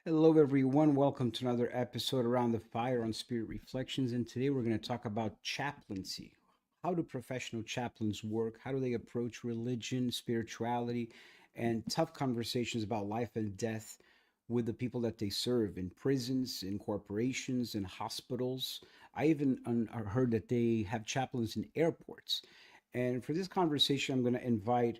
Hello, everyone. Welcome to another episode Around the Fire on Spirit Reflections. And today we're going to talk about chaplaincy. How do professional chaplains work? How do they approach religion, spirituality, and tough conversations about life and death with the people that they serve in prisons, in corporations, in hospitals? I even heard that they have chaplains in airports. And for this conversation, I'm going to invite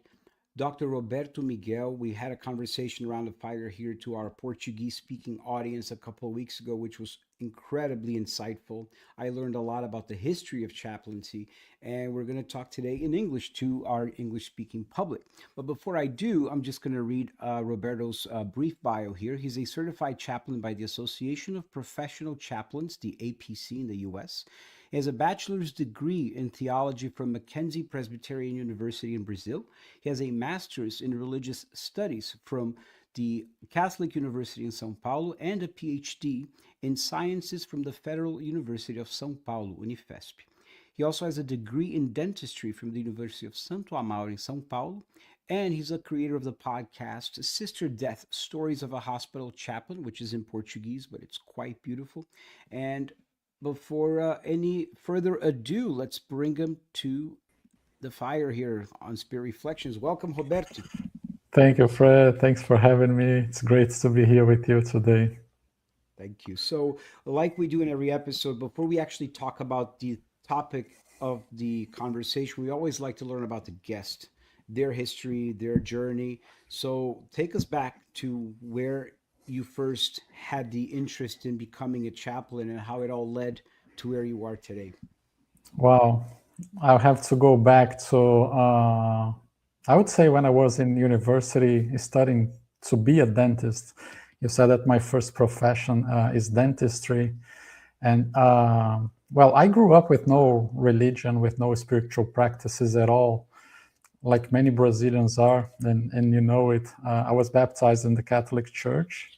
Dr. Roberto Miguel. We had a conversation around the fire here to our Portuguese speaking audience a couple of weeks ago, which was incredibly insightful. I learned a lot about the history of chaplaincy, and we're going to talk today in English to our English speaking public. But before I do, I'm just going to read Roberto's brief bio here. He's a certified chaplain by the Association of Professional Chaplains, the APC in the US. He has a bachelor's degree in theology from Mackenzie Presbyterian University in Brazil. He has a master's in religious studies from the Catholic University in São Paulo and a PhD in sciences from the Federal University of São Paulo, UNIFESP. He also has a degree in dentistry from the University of Santo Amaro in São Paulo, and he's a creator of the podcast Sister Death Stories of a Hospital Chaplain, which is in Portuguese, but it's quite beautiful. And before any further ado, let's bring him to the fire here on Spirit Reflections. Welcome, Roberto. Thank you, Fred. Thanks for having me. It's great to be here with you today. Thank you. So, like we do in every episode, before we actually talk about the topic of the conversation, we always like to learn about the guest, their history, their journey. So, take us back to where you first had the interest in becoming a chaplain and how it all led to where you are today. Wow. I'll have to go back to, I would say when I was in university studying to be a dentist. You said that my first profession is dentistry. And well, I grew up with no religion, with no spiritual practices at all, like many Brazilians are. And you know it. I was baptized in the Catholic Church,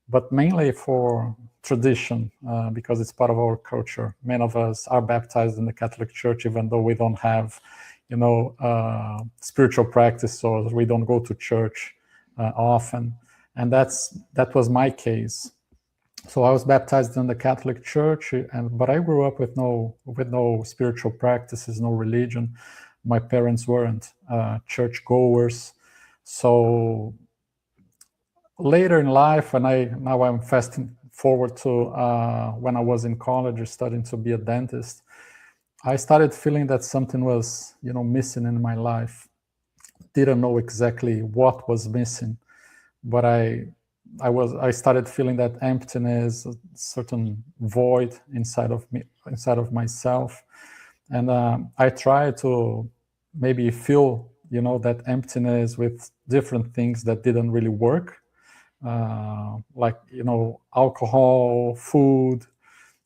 but mainly for tradition, because it's part of our culture. Many of us are baptized in the Catholic Church, even though we don't have, spiritual practice, or we don't go to church often. And that was my case. So I was baptized in the Catholic Church, but I grew up with no spiritual practices, no religion. My parents weren't church goers, so later in life, and now I'm fast forward to when I was in college studying to be a dentist, I started feeling that something was, missing in my life. Didn't know exactly what was missing, but I started feeling that emptiness, a certain void inside of me, inside of myself, and I tried to maybe fill, that emptiness with different things that didn't really work, like alcohol, food,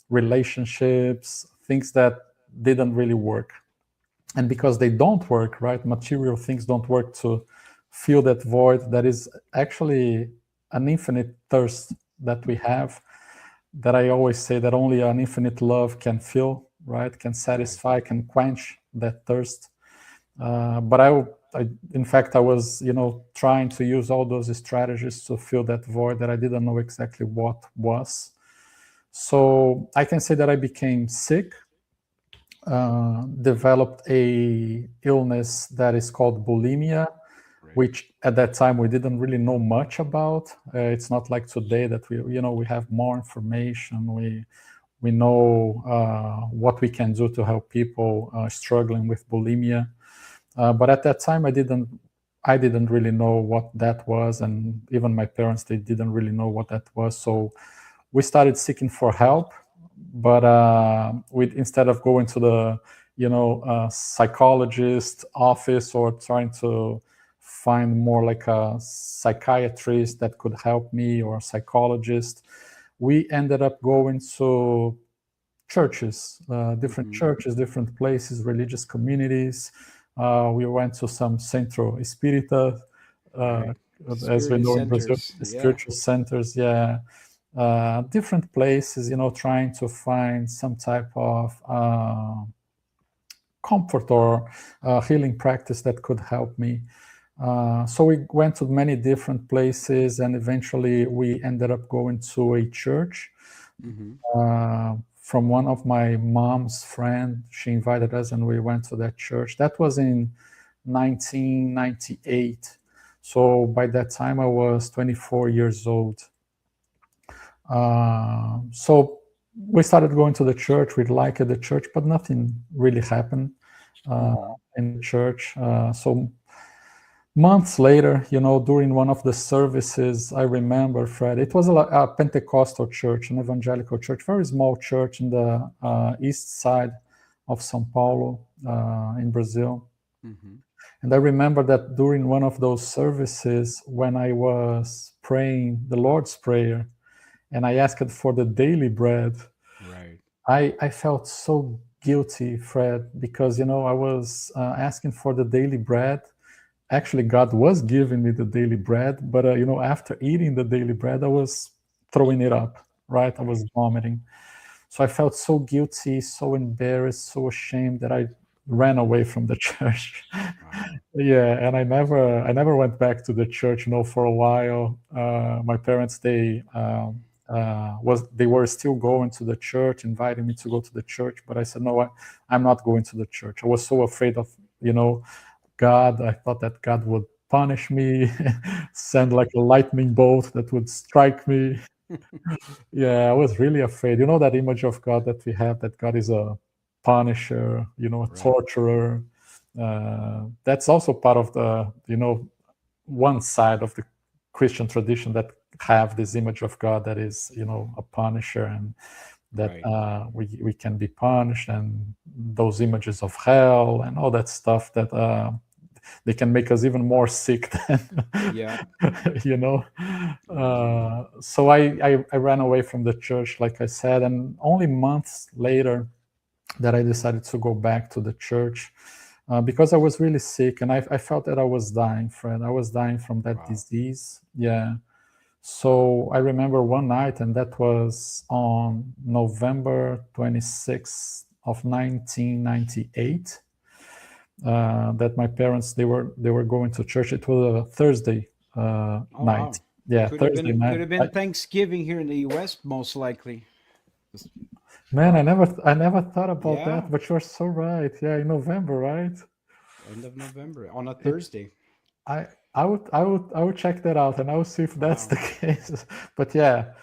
relationships, things that didn't really work. And because they don't work, right, material things don't work to fill that void that is actually an infinite thirst that we have, that I always say that only an infinite love can fill, right, can Right. satisfy, can quench that thirst. But in fact, I was, trying to use all those strategies to fill that void that I didn't know exactly what was. So I can say that I became sick, developed a illness that is called bulimia, Right. which at that time we didn't really know much about. It's not like today that we have more information. We know what we can do to help people struggling with bulimia. But at that time, I didn't really know what that was, and even my parents, they didn't really know what that was. So we started seeking for help, but we, instead of going to the psychologist office or trying to find more like a psychiatrist that could help me or a psychologist, we ended up going to churches, different Mm-hmm. churches, different places, religious communities. We went to some centro espírita, uh, Right. as we Spiritual know in Brazil, centers. Yeah. spiritual centers. Yeah, different places. Trying to find some type of comfort or healing practice that could help me. So we went to many different places, and eventually we ended up going to a church. From one of my mom's friend. She invited us and we went to that church. That was in 1998. So by that time I was 24 years old. So we started going to the church. We liked the church, but nothing really happened in the church. So months later, during one of the services, I remember, Fred, it was a Pentecostal church, an evangelical church, very small church in the east side of São Paulo in Brazil. And I remember that during one of those services, when I was praying the Lord's Prayer, and I asked for the daily bread, I felt so guilty, Fred, because, I was asking for the daily bread. Actually, God was giving me the daily bread, but after eating the daily bread, I was throwing it up, right? I was vomiting. So I felt so guilty, so embarrassed, so ashamed that I ran away from the church. Yeah, and I never went back to the church, for a while. My parents, they were still going to the church, inviting me to go to the church, but I said, no, I'm not going to the church. I was so afraid of, God. I thought that God would punish me, send like a lightning bolt that would strike me. Yeah, I was really afraid. That image of God that we have, that God is a punisher, a torturer. That's also part of the, one side of the Christian tradition that have this image of God that is, a punisher, and that we can be punished, and those images of hell and all that stuff that they can make us even more sick than, so I ran away from the church, like I said, and only months later that I decided to go back to the church because I was really sick, and I felt that I was dying, Fred. I was dying from that disease. Yeah. So I remember one night, and that was on November 26th of 1998, that my parents, they were going to church. It was a Thursday night. Wow. Yeah, Thursday night. Could have been Thanksgiving here in the U.S., most likely. Man, I never thought about that, but you're so right. Yeah, in November, right? End of November on a Thursday. I would check that out, and I will see if that's the case. But yeah,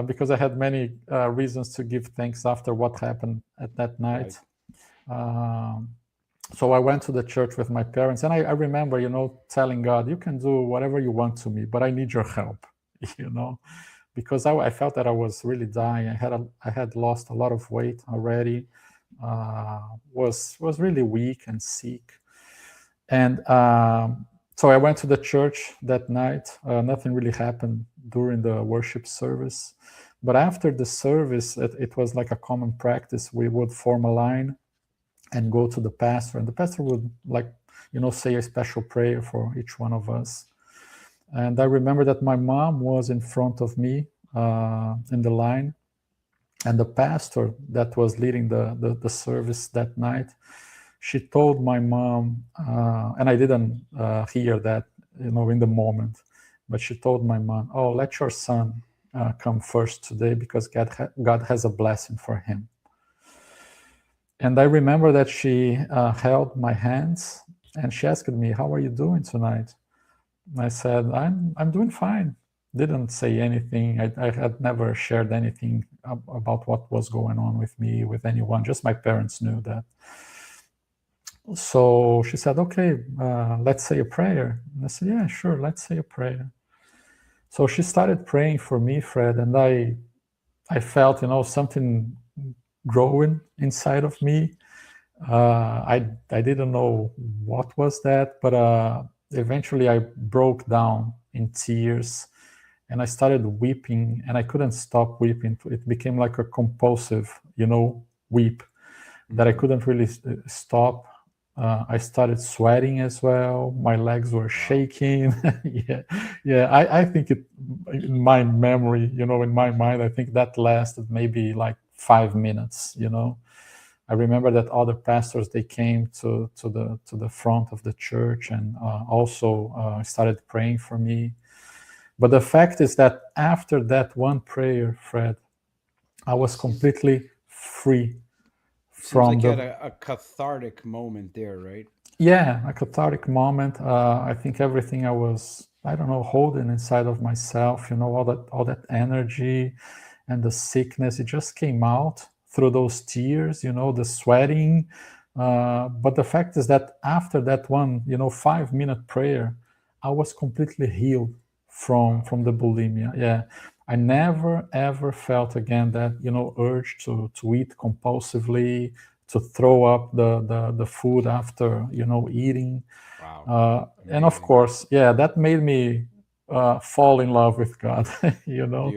because I had many reasons to give thanks after what happened at that night. So I went to the church with my parents, and I remember, telling God, you can do whatever you want to me, but I need your help, because I felt that I was really dying. I had lost a lot of weight already, was really weak and sick. And so I went to the church that night. Nothing really happened during the worship service. But after the service, it was like a common practice. We would form a line and go to the pastor. And the pastor would say a special prayer for each one of us. And I remember that my mom was in front of me in the line. And the pastor that was leading the service that night, she told my mom, and I didn't hear that, in the moment, but she told my mom, "Oh, let your son come first today, because God has a blessing for him." And I remember that she held my hands and she asked me, "How are you doing tonight?" And I said, "I'm doing fine." Didn't say anything. I had never shared anything about what was going on with me with anyone. Just my parents knew that. So she said, "Okay, let's say a prayer." And I said, "Yeah, sure, let's say a prayer." So she started praying for me, Fred, and I felt, something growing inside of me. I didn't know what was that, but eventually I broke down in tears, and I started weeping, and I couldn't stop weeping. It became like a compulsive, weep that I couldn't really stop. I started sweating as well. My legs were shaking. Yeah. I think in my memory, in my mind, I think that lasted maybe like 5 minutes. I remember that other pastors, they came to the front of the church and also started praying for me. But the fact is that after that one prayer, Fred, I was completely free Seems from like you the... had a cathartic moment there, right? Yeah, a cathartic moment. I think everything I was, I don't know, holding inside of myself, all that energy and the sickness, it just came out through those tears, the sweating. But the fact is that after that one, 5-minute prayer, I was completely healed from the bulimia. Yeah, I never ever felt again that urge to eat compulsively, to throw up the food after eating. Wow. And of Amazing. course, yeah, that made me fall in love with God. Beautiful.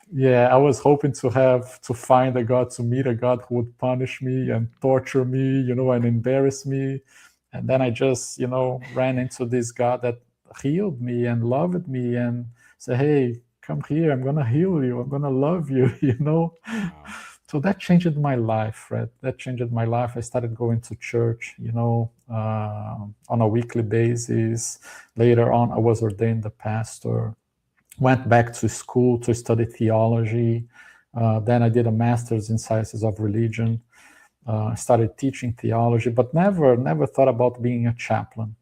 Yeah, I was hoping to find a God, to meet a God who would punish me and torture me, and embarrass me. And then I just ran into this God that healed me and loved me and said, hey, come here, I'm gonna heal you, I'm gonna love you. Wow. So that changed my life, Fred. That changed my life. I started going to church, on a weekly basis. Later on, I was ordained a pastor. Went back to school to study theology. Then I did a master's in sciences of religion. Started teaching theology, but never thought about being a chaplain.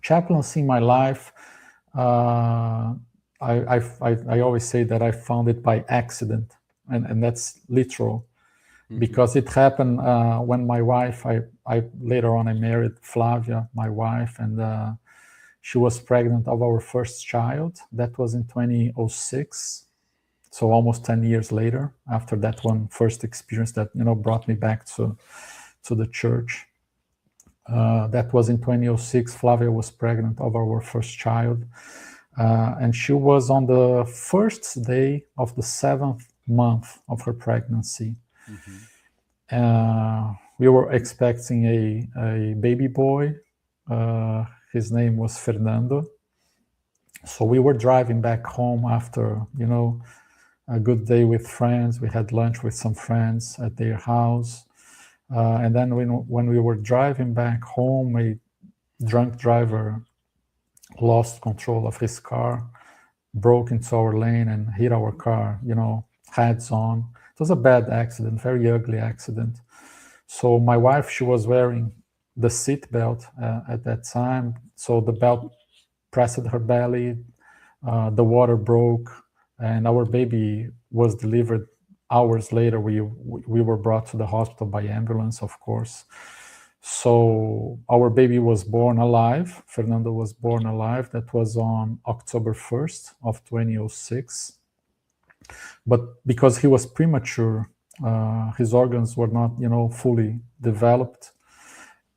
Chaplaincy in my life, I always say that I found it by accident, and that's literal, because it happened when my wife, I later on I married Flavia, my wife, and she was pregnant of our first child. That was in 2006, so almost 10 years later, after that one first experience that brought me back to the church. That was in 2006. Flavia was pregnant of our first child. And she was on the first day of the 7th month of her pregnancy. We were expecting a baby boy. His name was Fernando. So we were driving back home after, a good day with friends. We had lunch with some friends at their house. And then when we were driving back home, a drunk driver lost control of his car, broke into our lane and hit our car, heads on. It was a bad accident, very ugly accident. So my wife, she was wearing the seat belt at that time. So the belt pressed her belly, the water broke, and our baby was delivered hours later. We were brought to the hospital by ambulance, of course. So our baby was born alive. Fernando was born alive. That was on October 1st of 2006. But because he was premature, his organs were not, fully developed.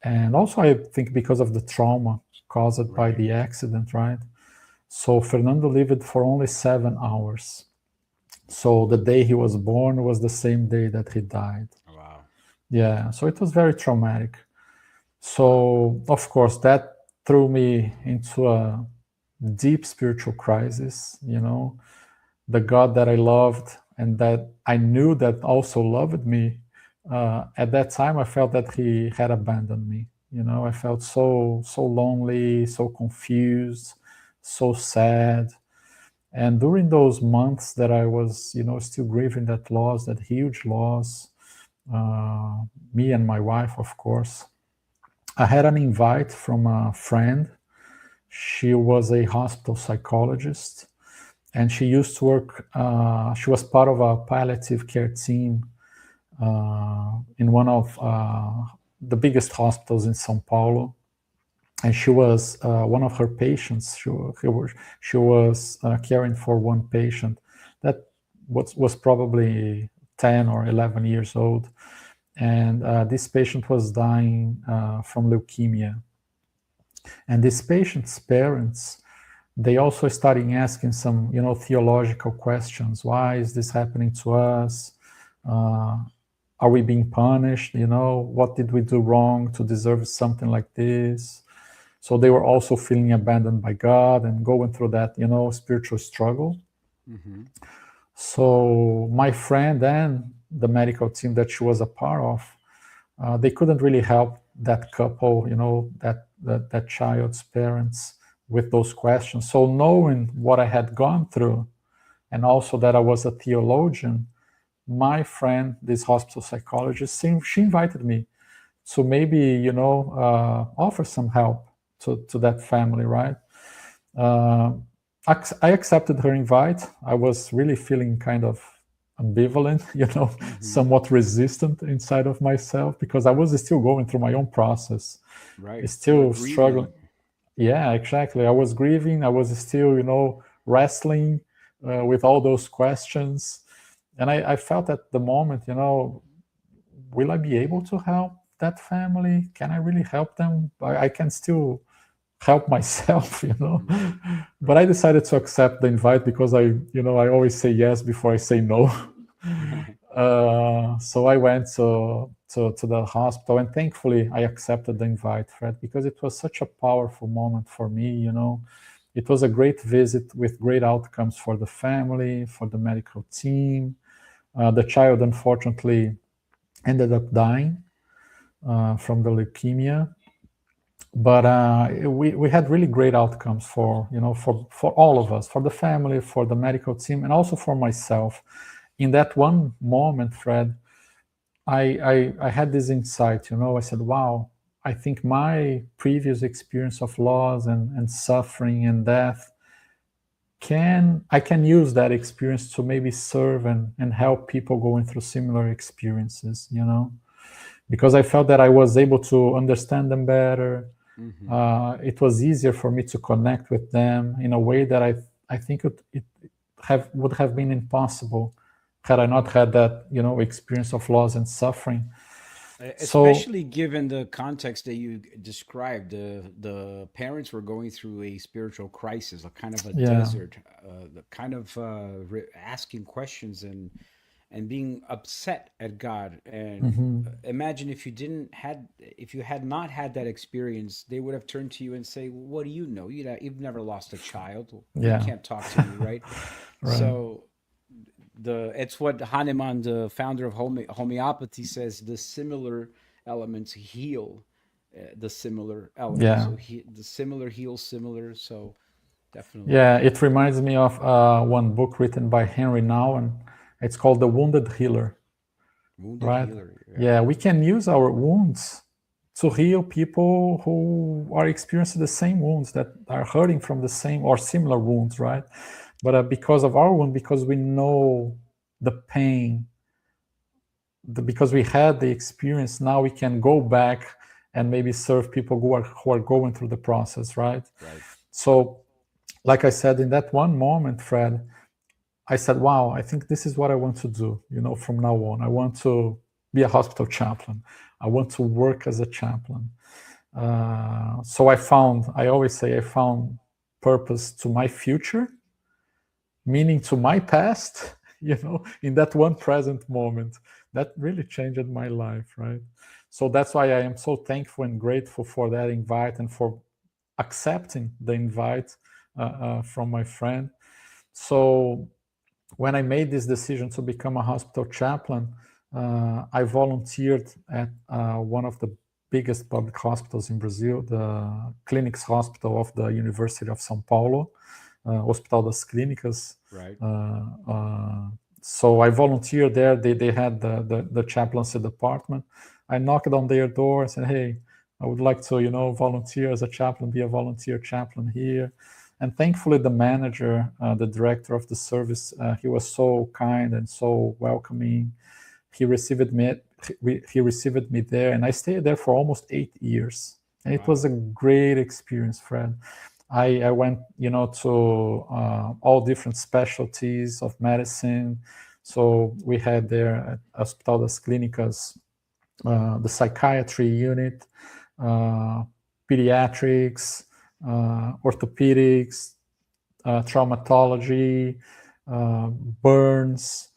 And also, I think because of the trauma caused by the accident, right? So Fernando lived for only 7 hours. So the day he was born was the same day that he died. Wow. Yeah, so it was very traumatic. So, of course, that threw me into a deep spiritual crisis, the God that I loved and that I knew that also loved me. At that time, I felt that he had abandoned me. I felt so lonely, so confused, so sad. And during those months that I was, still grieving that loss, that huge loss, me and my wife, of course, I had an invite from a friend. She was a hospital psychologist, and she used to work, she was part of a palliative care team in one of the biggest hospitals in São Paulo. And she was one of her patients. She was caring for one patient that was probably 10 or 11 years old. And this patient was dying from leukemia. And this patient's parents, they also started asking some, theological questions. Why is this happening to us? Are we being punished? What did we do wrong to deserve something like this? So they were also feeling abandoned by God and going through that, spiritual struggle. So my friend then the medical team that she was a part of, they couldn't really help that couple, that child's parents with those questions. So knowing what I had gone through, and also that I was a theologian, my friend, this hospital psychologist, she invited me to maybe, offer some help to that family, right? I accepted her invite. I was really feeling kind of ambivalent, somewhat resistant inside of myself, because I was still going through my own process. Right. Still struggling. Yeah, exactly. I was grieving. I was still, wrestling with all those questions. And I felt at the moment, will I be able to help that family? Can I really help them? I can still help myself, But I decided to accept the invite because I always say yes before I say no. So I went to the hospital, and thankfully I accepted the invite, Fred, because it was such a powerful moment for me. It was a great visit with great outcomes for the family, for the medical team. The child unfortunately ended up dying from the leukemia, but we had really great outcomes for all of us, for the family, for the medical team, and also for myself. In that one moment, Fred, I had this insight. I said, wow, I think my previous experience of loss and suffering and death, I can use that experience to maybe serve and help people going through similar experiences, because I felt that I was able to understand them better. Mm-hmm. It was easier for me to connect with them in a way that I think it would have been impossible had I not had that, experience of loss and suffering. Especially given the context that you described, the parents were going through a spiritual crisis, a kind of a desert, the kind of asking questions and being upset at God. And imagine if you had not had that experience, they would have turned to you and say, "What do you know? You've never lost a child. You can't talk to me, right?" Right. So it's what Hahnemann, the founder of homeopathy, says: the similar elements heal the similar elements. Yeah. So the similar heals similar. So definitely. Yeah, it reminds me of one book written by Henry Nouwen. It's called The Wounded Healer. Wounded Healer. Yeah, we can use our wounds to heal people who are experiencing the same wounds, that are hurting from the same or similar wounds, right? But because of our wound, because we know the pain, because we had the experience, now we can go back and maybe serve people who are going through the process, right? Right. So, like I said, in that one moment, Fred, I said, wow, I think this is what I want to do, from now on. I want to be a hospital chaplain. I want to work as a chaplain. So I always say I found purpose to my future, meaning to my past, in that one present moment. That really changed my life, right? So that's why I am so thankful and grateful for that invite and for accepting the invite from my friend. So when I made this decision to become a hospital chaplain, I volunteered at one of the biggest public hospitals in Brazil, the Clinics Hospital of the University of São Paulo, Hospital das Clínicas. Right. So I volunteered there. They had the chaplaincy department. I knocked on their door and said, hey, I would like to, volunteer as a chaplain, be a volunteer chaplain here. And thankfully, the manager, the director of the service, he was so kind and so welcoming. He received me there, and I stayed there for almost 8 years. And It was a great experience, Fred. I went, to all different specialties of medicine. So we had there at Hospital das Clínicas, the psychiatry unit, pediatrics, orthopedics, traumatology, burns,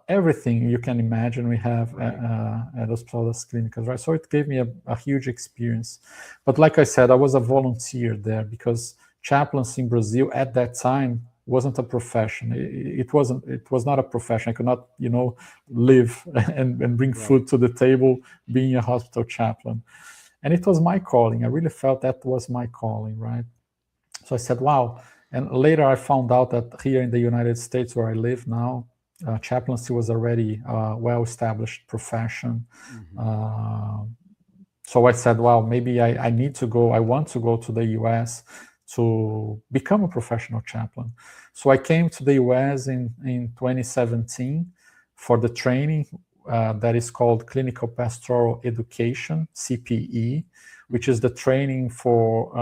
everything you can imagine we have at Hospital das Clínicas, right? So it gave me a huge experience. But like I said, I was a volunteer there because chaplains in Brazil at that time, wasn't a profession. It was not a profession. I could not, live and bring food to the table being a hospital chaplain. And it was my calling. I really felt that was my calling, right? So I said, wow. And later I found out that here in the United States where I live now, chaplaincy was already a well-established profession. So I said, well, maybe I want to go to the US to become a professional chaplain. So I came to the US in 2017 for the training that is called Clinical Pastoral Education, CPE, which is the training for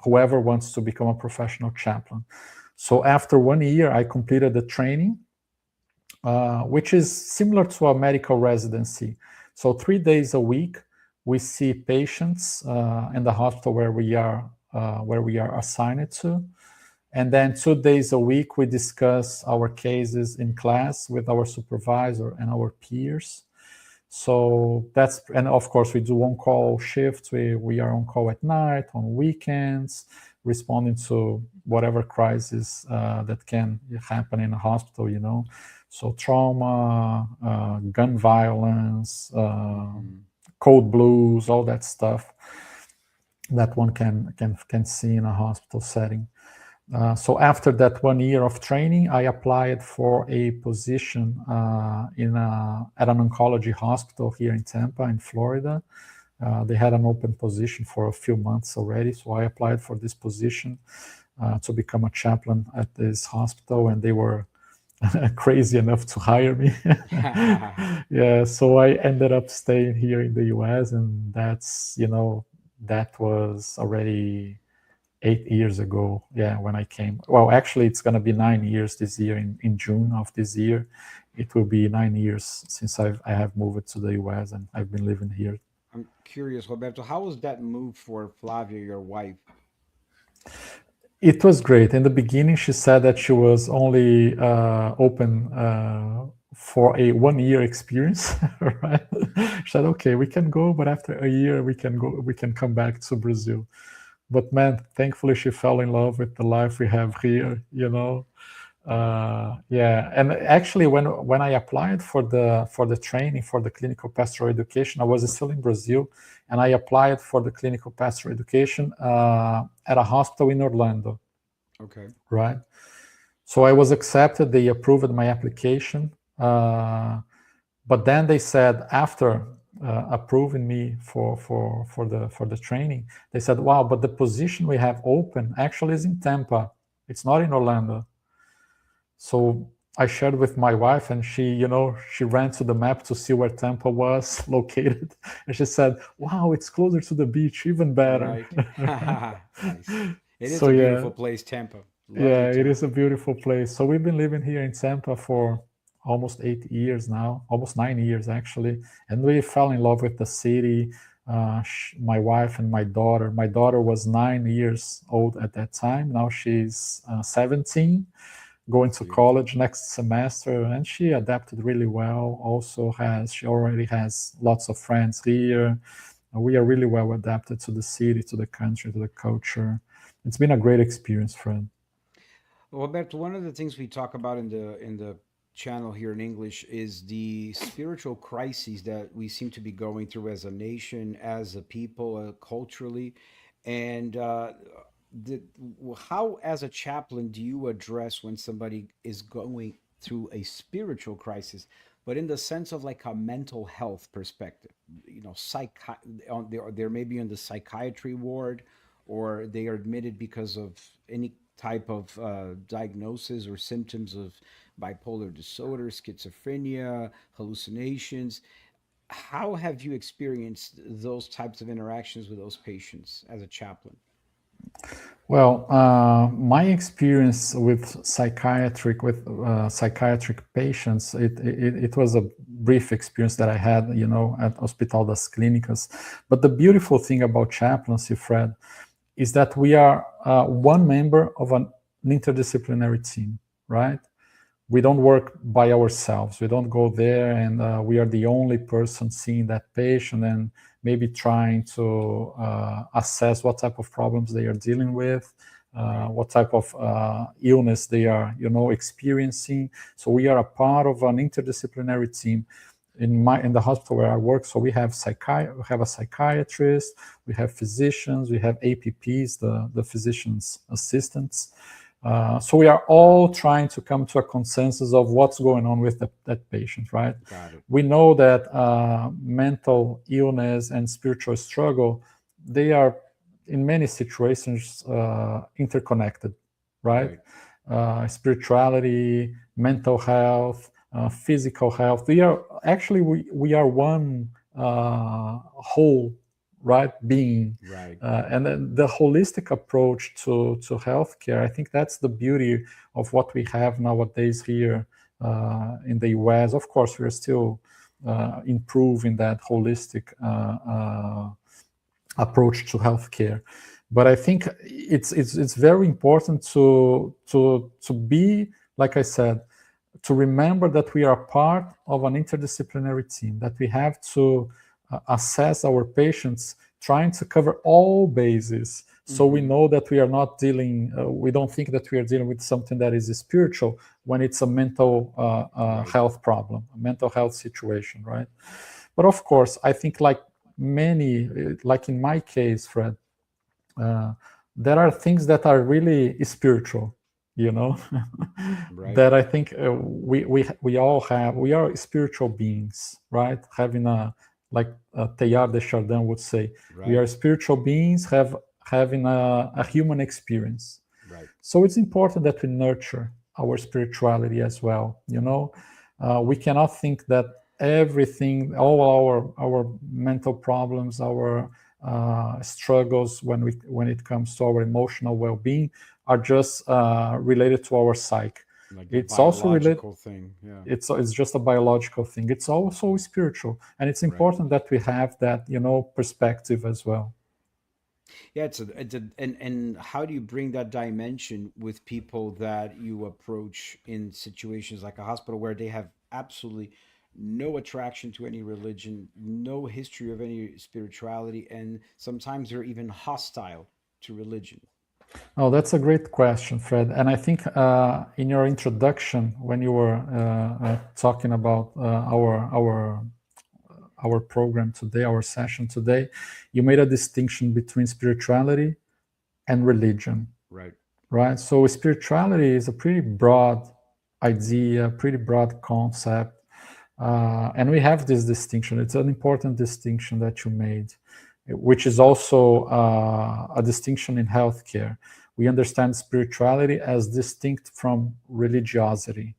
whoever wants to become a professional chaplain. So after 1 year, I completed the training, which is similar to a medical residency. So 3 days a week, we see patients in the hospital where we are assigned to. And then 2 days a week, we discuss our cases in class with our supervisor and our peers. So and of course, we do on-call shifts. We are on call at night, on weekends, responding to whatever crisis that can happen in a hospital, So trauma, gun violence, code blues, all that stuff that one can see in a hospital setting. So after that 1 year of training, I applied for a position at an oncology hospital here in Tampa, in Florida. They had an open position for a few months already, so I applied for this position to become a chaplain at this hospital, and they were crazy enough to hire me. Yeah, so I ended up staying here in the US, and that was already 8 years ago, when I came. Well, actually, it's going to be 9 years this year. In June of this year, it will be 9 years since I have moved to the US, and I've been living here. I'm curious, Roberto, how was that move for Flavia, your wife? It was great. In the beginning, she said that she was only open for a 1 year experience, right? She said, okay, we can go, but after a year, we can come back to Brazil. But man, thankfully she fell in love with the life we have here, And actually, when I applied for the training for the clinical pastoral education, I was still in Brazil, and I applied for the clinical pastoral education at a hospital in Orlando. Okay. Right. So I was accepted. They approved my application, but then they said after approving me for the training, they said, wow, but the position we have open actually is in Tampa. It's not in Orlando. So I shared with my wife, and she ran to the map to see where Tampa was located. And she said, wow, it's closer to the beach, even better. Right. Nice. It is a beautiful place, Tampa. Tampa. It is a beautiful place. So we've been living here in Tampa for almost 8 years now, almost 9 years actually, and we fell in love with the city. My wife and my daughter. My daughter was 9 years old at that time. Now she's 17, going to college next semester, and she adapted really well. She already has lots of friends here. We are really well adapted to the city, to the country, to the culture. It's been a great experience, friend. Roberto, one of the things we talk about in the channel here in English is the spiritual crises that we seem to be going through as a nation, as a people, culturally, and how, as a chaplain, do you address when somebody is going through a spiritual crisis, but in the sense of like a mental health perspective? They're maybe in the psychiatry ward, or they are admitted because of any type of diagnosis or symptoms of bipolar disorder, schizophrenia, hallucinations. How have you experienced those types of interactions with those patients as a chaplain? Well, my experience with psychiatric patients, it was a brief experience that I had, at Hospital das Clínicas. But the beautiful thing about chaplaincy, Fred, is that we are one member of an interdisciplinary team, right? We don't work by ourselves. We don't go there and we are the only person seeing that patient and maybe trying to assess what type of problems they are dealing with. what type of illness they are, experiencing. So we are a part of an interdisciplinary team in the hospital where I work. So we have a psychiatrist, we have physicians, we have APPs, the physician's assistants. So we are all trying to come to a consensus of what's going on with that patient, right? Got it. We know that mental illness and spiritual struggle, they are in many situations interconnected, right? Spirituality, mental health, physical health. We are one whole, right, being. Right. And then the holistic approach to healthcare, I think that's the beauty of what we have nowadays here in the US. Of course, we're still improving that holistic approach to healthcare. But I think it's very important to be, like I said, to remember that we are part of an interdisciplinary team, that we have to assess our patients, trying to cover all bases. So we know that we are not dealing, we don't think that we are dealing with something that is spiritual when it's a mental health problem, a mental health situation, right? But of course, I think like in my case, Fred, there are things that are really spiritual, Right. that I think we all have. We are spiritual beings, right? Having like Teilhard de Chardin would say, Right. we are spiritual beings having a human experience. Right. So it's important that we nurture our spirituality as well. We cannot think that everything, all our mental problems, our struggles when it comes to our emotional well-being are just related to our psyche. Like it's also related thing. Yeah. It's just a biological thing. It's also spiritual, and it's important that we have that perspective as well. Yeah, and how do you bring that dimension with people that you approach in situations like a hospital where they have absolutely no attraction to any religion, no history of any spirituality, and sometimes they're even hostile to religion? Oh, that's a great question, Fred. And I think in your introduction, when you were talking about our program today, our session today, you made a distinction between spirituality and religion. Right. Right. So spirituality is a pretty broad idea, pretty broad concept. And we have this distinction. It's an important distinction that you made, which is also a distinction in healthcare. We understand spirituality as distinct from religiosity.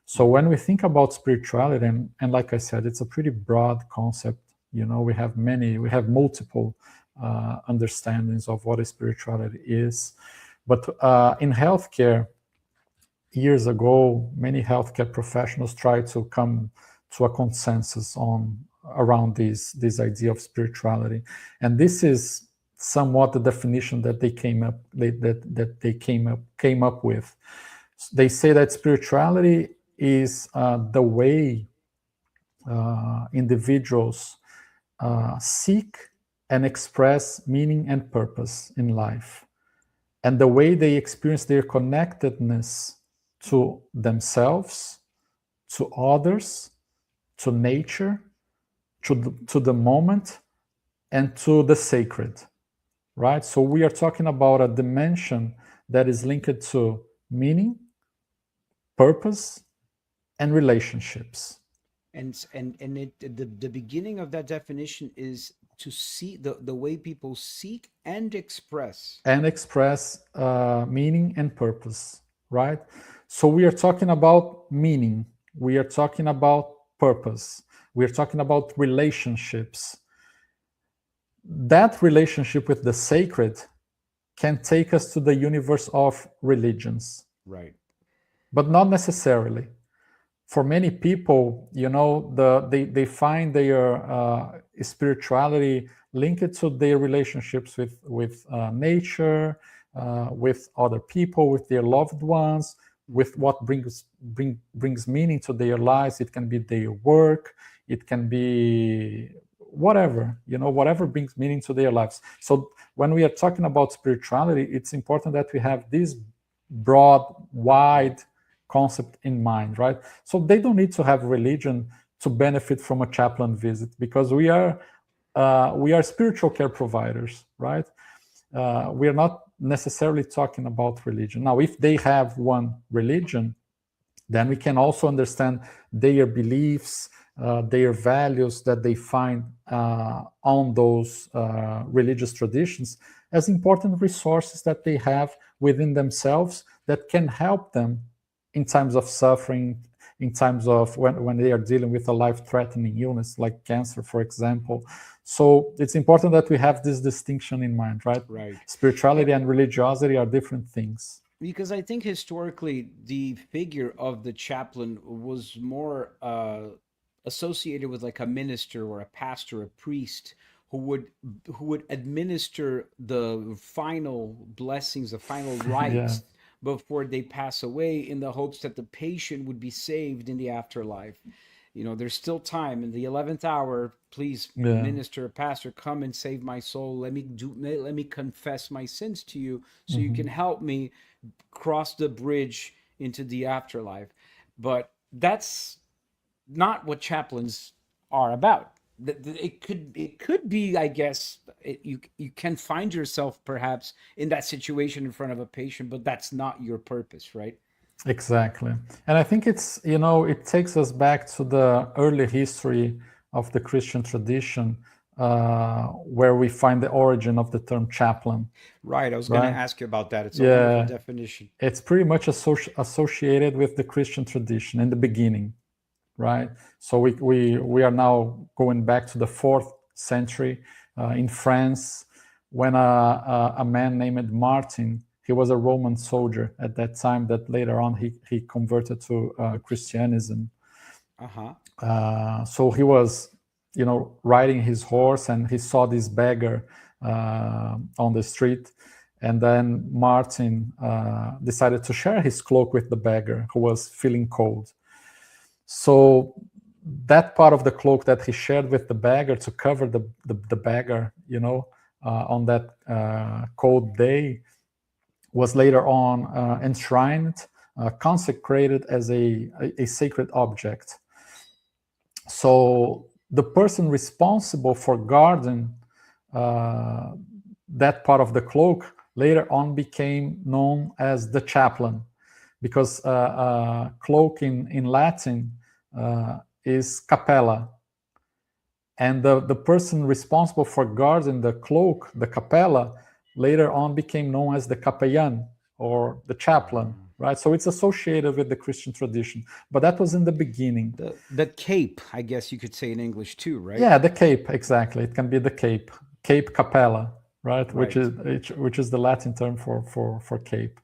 So when we think about spirituality, and like I said, it's a pretty broad concept. We have multiple understandings of what a spirituality is. But in healthcare, years ago, many healthcare professionals tried to come to a consensus around this idea of spirituality, and this is somewhat the definition that they came up with. They say that spirituality is the way individuals seek and express meaning and purpose in life, and the way they experience their connectedness to themselves, to others, to nature, to the moment, and to the sacred, right? So we are talking about a dimension that is linked to meaning, purpose, and relationships. And the beginning of that definition is to see the way people seek and express meaning and purpose, right? So we are talking about meaning, we are talking about purpose, we are talking about relationships. That relationship with the sacred can take us to the universe of religions, right? But not necessarily. For many people, they find their spirituality linked to their relationships with nature, with other people, with their loved ones, with what brings meaning to their lives. It can be their work, it can be whatever, whatever brings meaning to their lives. So when we are talking about spirituality, it's important that we have this broad, wide concept in mind, right? So they don't need to have religion to benefit from a chaplain visit, because we are spiritual care providers, right? We are not necessarily talking about religion. Now, if they have one religion, then we can also understand their beliefs, their values that they find on those religious traditions as important resources that they have within themselves that can help them in times of suffering, in times of when they are dealing with a life-threatening illness like cancer, for example. So it's important that we have this distinction in mind, right? Right. Spirituality and religiosity are different things. Because I think historically the figure of the chaplain was more associated with like a minister or a pastor, a priest who would administer the final blessings, the final rites before they pass away, in the hopes that the patient would be saved in the afterlife. There's still time. In the 11th hour, please, minister, pastor, come and save my soul. Let me confess my sins to you, so you can help me cross the bridge into the afterlife. But that's not what chaplains are about. It could be, I guess, you can find yourself perhaps in that situation in front of a patient, but that's not your purpose, right? Exactly. And I think it's, it takes us back to the early history of the Christian tradition, where we find the origin of the term chaplain. Right. I was going to ask you about that. It's a wonderful definition. It's pretty much associated with the Christian tradition in the beginning, right? So we are now going back to the 4th century in France, when a man named Martin, he was a Roman soldier at that time, that later on he converted to Christianism. So he was, riding his horse, and he saw this beggar on the street. And then Martin decided to share his cloak with the beggar, who was feeling cold. So that part of the cloak that he shared with the beggar to cover the beggar, on that cold day, was later on enshrined, consecrated as a sacred object. So the person responsible for guarding that part of the cloak later on became known as the chaplain, because cloak in Latin is capella. And the person responsible for guarding the cloak, the capella, later on became known as the capellan, or the chaplain, right? So it's associated with the Christian tradition, but that was in the beginning. The cape, I guess you could say in English too, right? Yeah, the cape, exactly. It can be the cape capella, right? Which is the Latin term for cape.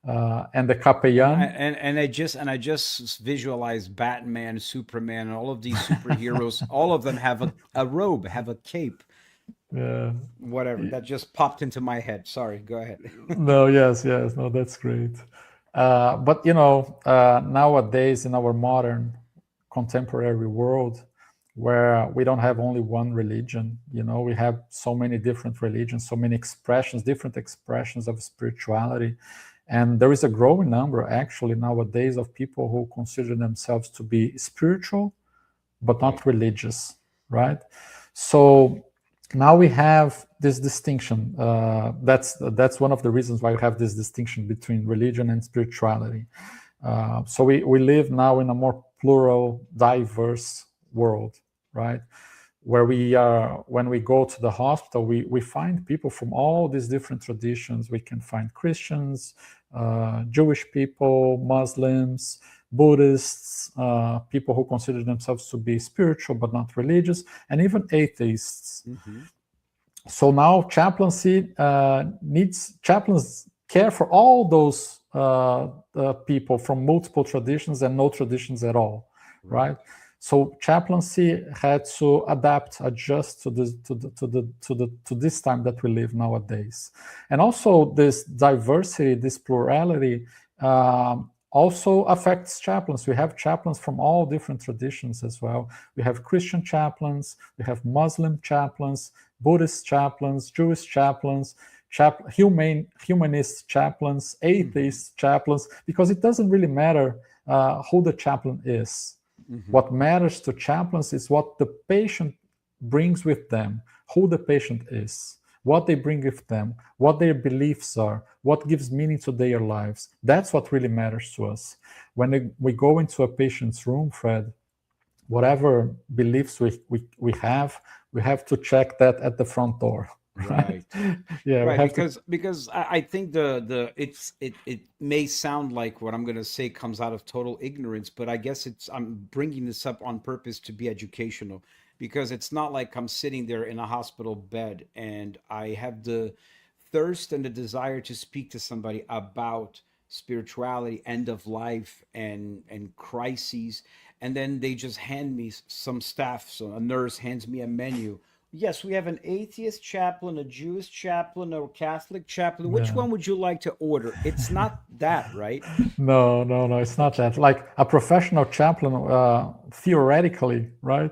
And the capellan, and I just visualize Batman, Superman, and all of these superheroes. All of them have a robe, have a cape. Whatever, that just popped into my head. Sorry, go ahead. No, yes, no, that's great. But nowadays, in our modern contemporary world, where we don't have only one religion, we have so many different religions, so many different expressions of spirituality. And there is a growing number, actually, nowadays, of people who consider themselves to be spiritual, but not religious, right? So now we have this distinction. That's one of the reasons why we have this distinction between religion and spirituality. So we live now in a more plural, diverse world, right? Where when we go to the hospital, we find people from all these different traditions. We can find Christians, Jewish people, Muslims, Buddhists, people who consider themselves to be spiritual but not religious, and even atheists. So now chaplaincy chaplains care for all those people from multiple traditions and no traditions at all, right? So chaplaincy had to adjust to this time that we live nowadays, and also this diversity, this plurality, also affects chaplains. We have chaplains from all different traditions as well. We have Christian chaplains, we have Muslim chaplains, Buddhist chaplains, Jewish chaplains, humanist chaplains, atheist chaplains, because it doesn't really matter who the chaplain is. What matters to chaplains is what the patient brings with them, who the patient is, what they bring with them, what their beliefs are, what gives meaning to their lives. That's what really matters to us. When we go into a patient's room, Fred, whatever beliefs we have to check that at the front door. Right. Yeah, Right, because I think it may sound like what I'm going to say comes out of total ignorance, but I guess I'm bringing this up on purpose to be educational, because it's not like I'm sitting there in a hospital bed and I have the thirst and the desire to speak to somebody about spirituality, end of life, and crises, and then they just hand me some staff. So a nurse hands me a menu. Yes, we have an atheist chaplain, a Jewish chaplain, a Catholic chaplain. Which Yeah. one would you like to order? It's not that, right? No, it's not that. Like a professional chaplain, theoretically, right?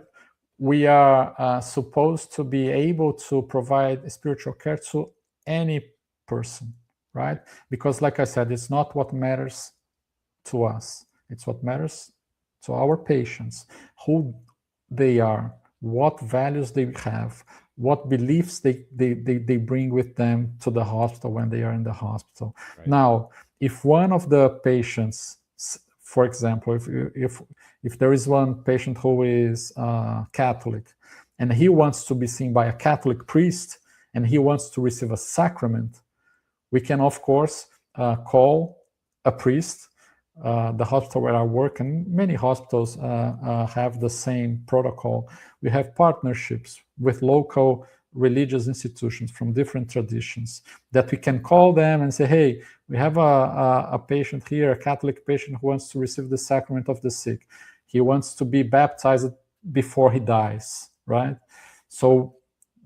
We are supposed to be able to provide spiritual care to any person, right? Because, like I said, it's not what matters to us. It's what matters to our patients, who they are, what values they have, what beliefs they bring with them to the hospital when they are in the hospital. Right. Now, if one of the patients, for example, if there is one patient who is Catholic and he wants to be seen by a Catholic priest and he wants to receive a sacrament, we can, of course, call a priest. The hospital where I work, and many hospitals have the same protocol. We have partnerships with local religious institutions from different traditions that we can call them and say, hey, we have a patient here, a Catholic patient who wants to receive the sacrament of the sick. He wants to be baptized before he dies, right? So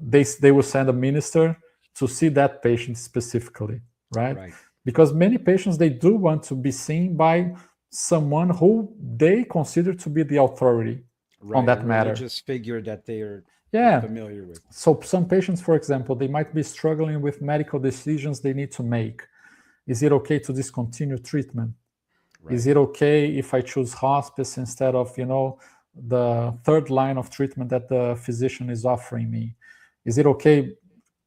they will send a minister to see that patient specifically, right? Because many patients, they do want to be seen by someone who they consider to be the authority on that matter. Religious figure that they are familiar with. So some patients, for example, they might be struggling with medical decisions they need to make. Is it okay to discontinue treatment? Right. Is it okay if I choose hospice instead of, the third line of treatment that the physician is offering me? Is it okay?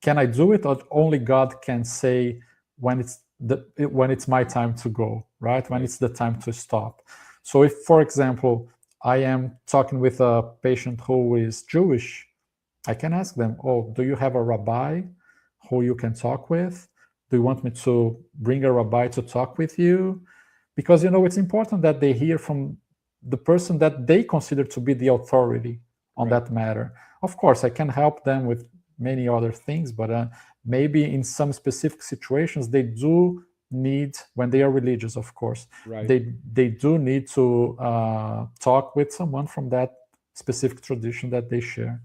Can I do it, or only God can say when it's my time to go, right? When it's the time to stop. So if, for example, I am talking with a patient who is Jewish, I can ask them, oh, do you have a rabbi who you can talk with? Do you want me to bring a rabbi to talk with you? Because, it's important that they hear from the person that they consider to be the authority on that matter. Of course, I can help them with many other things, but maybe in some specific situations, they do need, when they are religious, of course, they do need to talk with someone from that specific tradition that they share.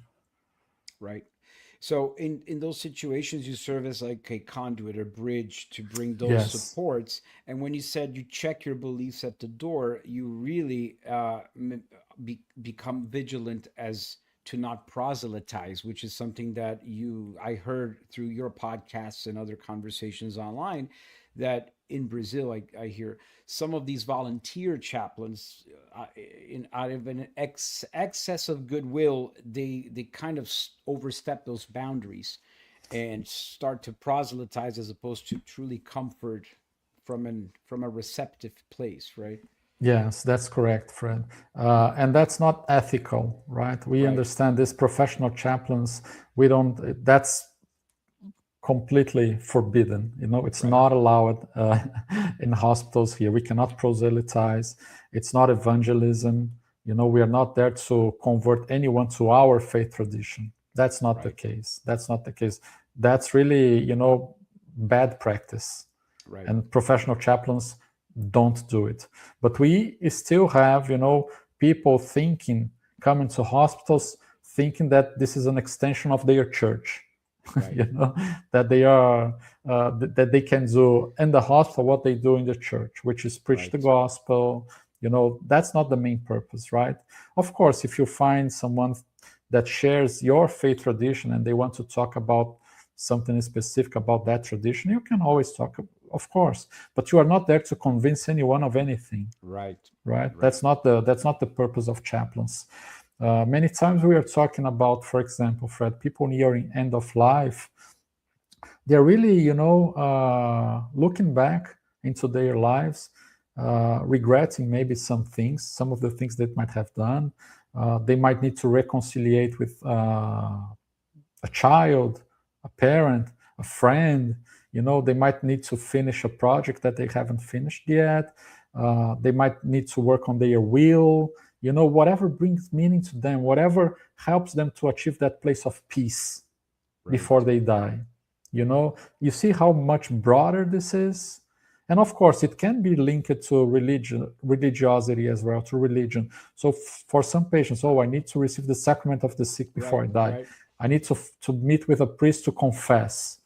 Right. So in those situations, you serve as like a conduit, a bridge to bring those supports. And when you said you check your beliefs at the door, you really become vigilant as to not proselytize, which is something that I heard through your podcasts and other conversations online, that in Brazil, I hear some of these volunteer chaplains, out of an excess of goodwill, they kind of overstep those boundaries and start to proselytize as opposed to truly comfort from a receptive place, right? Yes, that's correct, Fred. And that's not ethical, right? We understand these professional chaplains, that's completely forbidden. It's not allowed in hospitals here. We cannot proselytize. It's not evangelism. We are not there to convert anyone to our faith tradition. That's not the case. That's not the case. That's really, bad practice. Right. And professional chaplains don't do it. But we still have, people coming to hospitals thinking that this is an extension of their church. Right. you know, that they are that they can do in the hospital what they do in the church, which is preach the Right. gospel. You know, that's not the main purpose, right? Of course, if you find someone that shares your faith tradition and they want to talk about something specific about that tradition, you can always talk, of course, but you are not there to convince anyone of anything. Right. Right. Right. That's not the purpose of chaplains. Many times we are talking about, for example, Fred, people nearing end of life. They're really, you know, looking back into their lives, regretting maybe some of the things they might have done. They might need to reconciliate with a child, a parent, a friend. You know, they might need to finish a project that they haven't finished yet. They might need to work on their will. You know, whatever brings meaning to them, whatever helps them to achieve that place of peace before they die. You know, you see how much broader this is. And of course, it can be linked to religiosity as well, to religion. So for some patients, oh, I need to receive the sacrament of the sick before I die. Right. I need to meet with a priest to confess,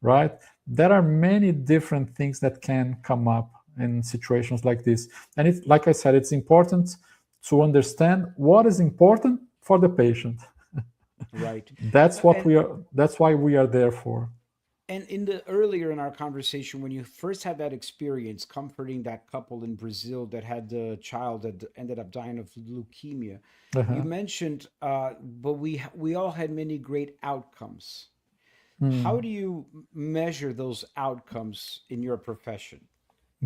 right? There are many different things that can come up in situations like this. And it's, like I said, it's important to understand what is important for the patient. Right. That's what we are. That's why we are there for. And in the earlier in our conversation, when you first had that experience comforting that couple in Brazil that had the child that ended up dying of leukemia, you mentioned, but we all had many great outcomes. How do you measure those outcomes in your profession?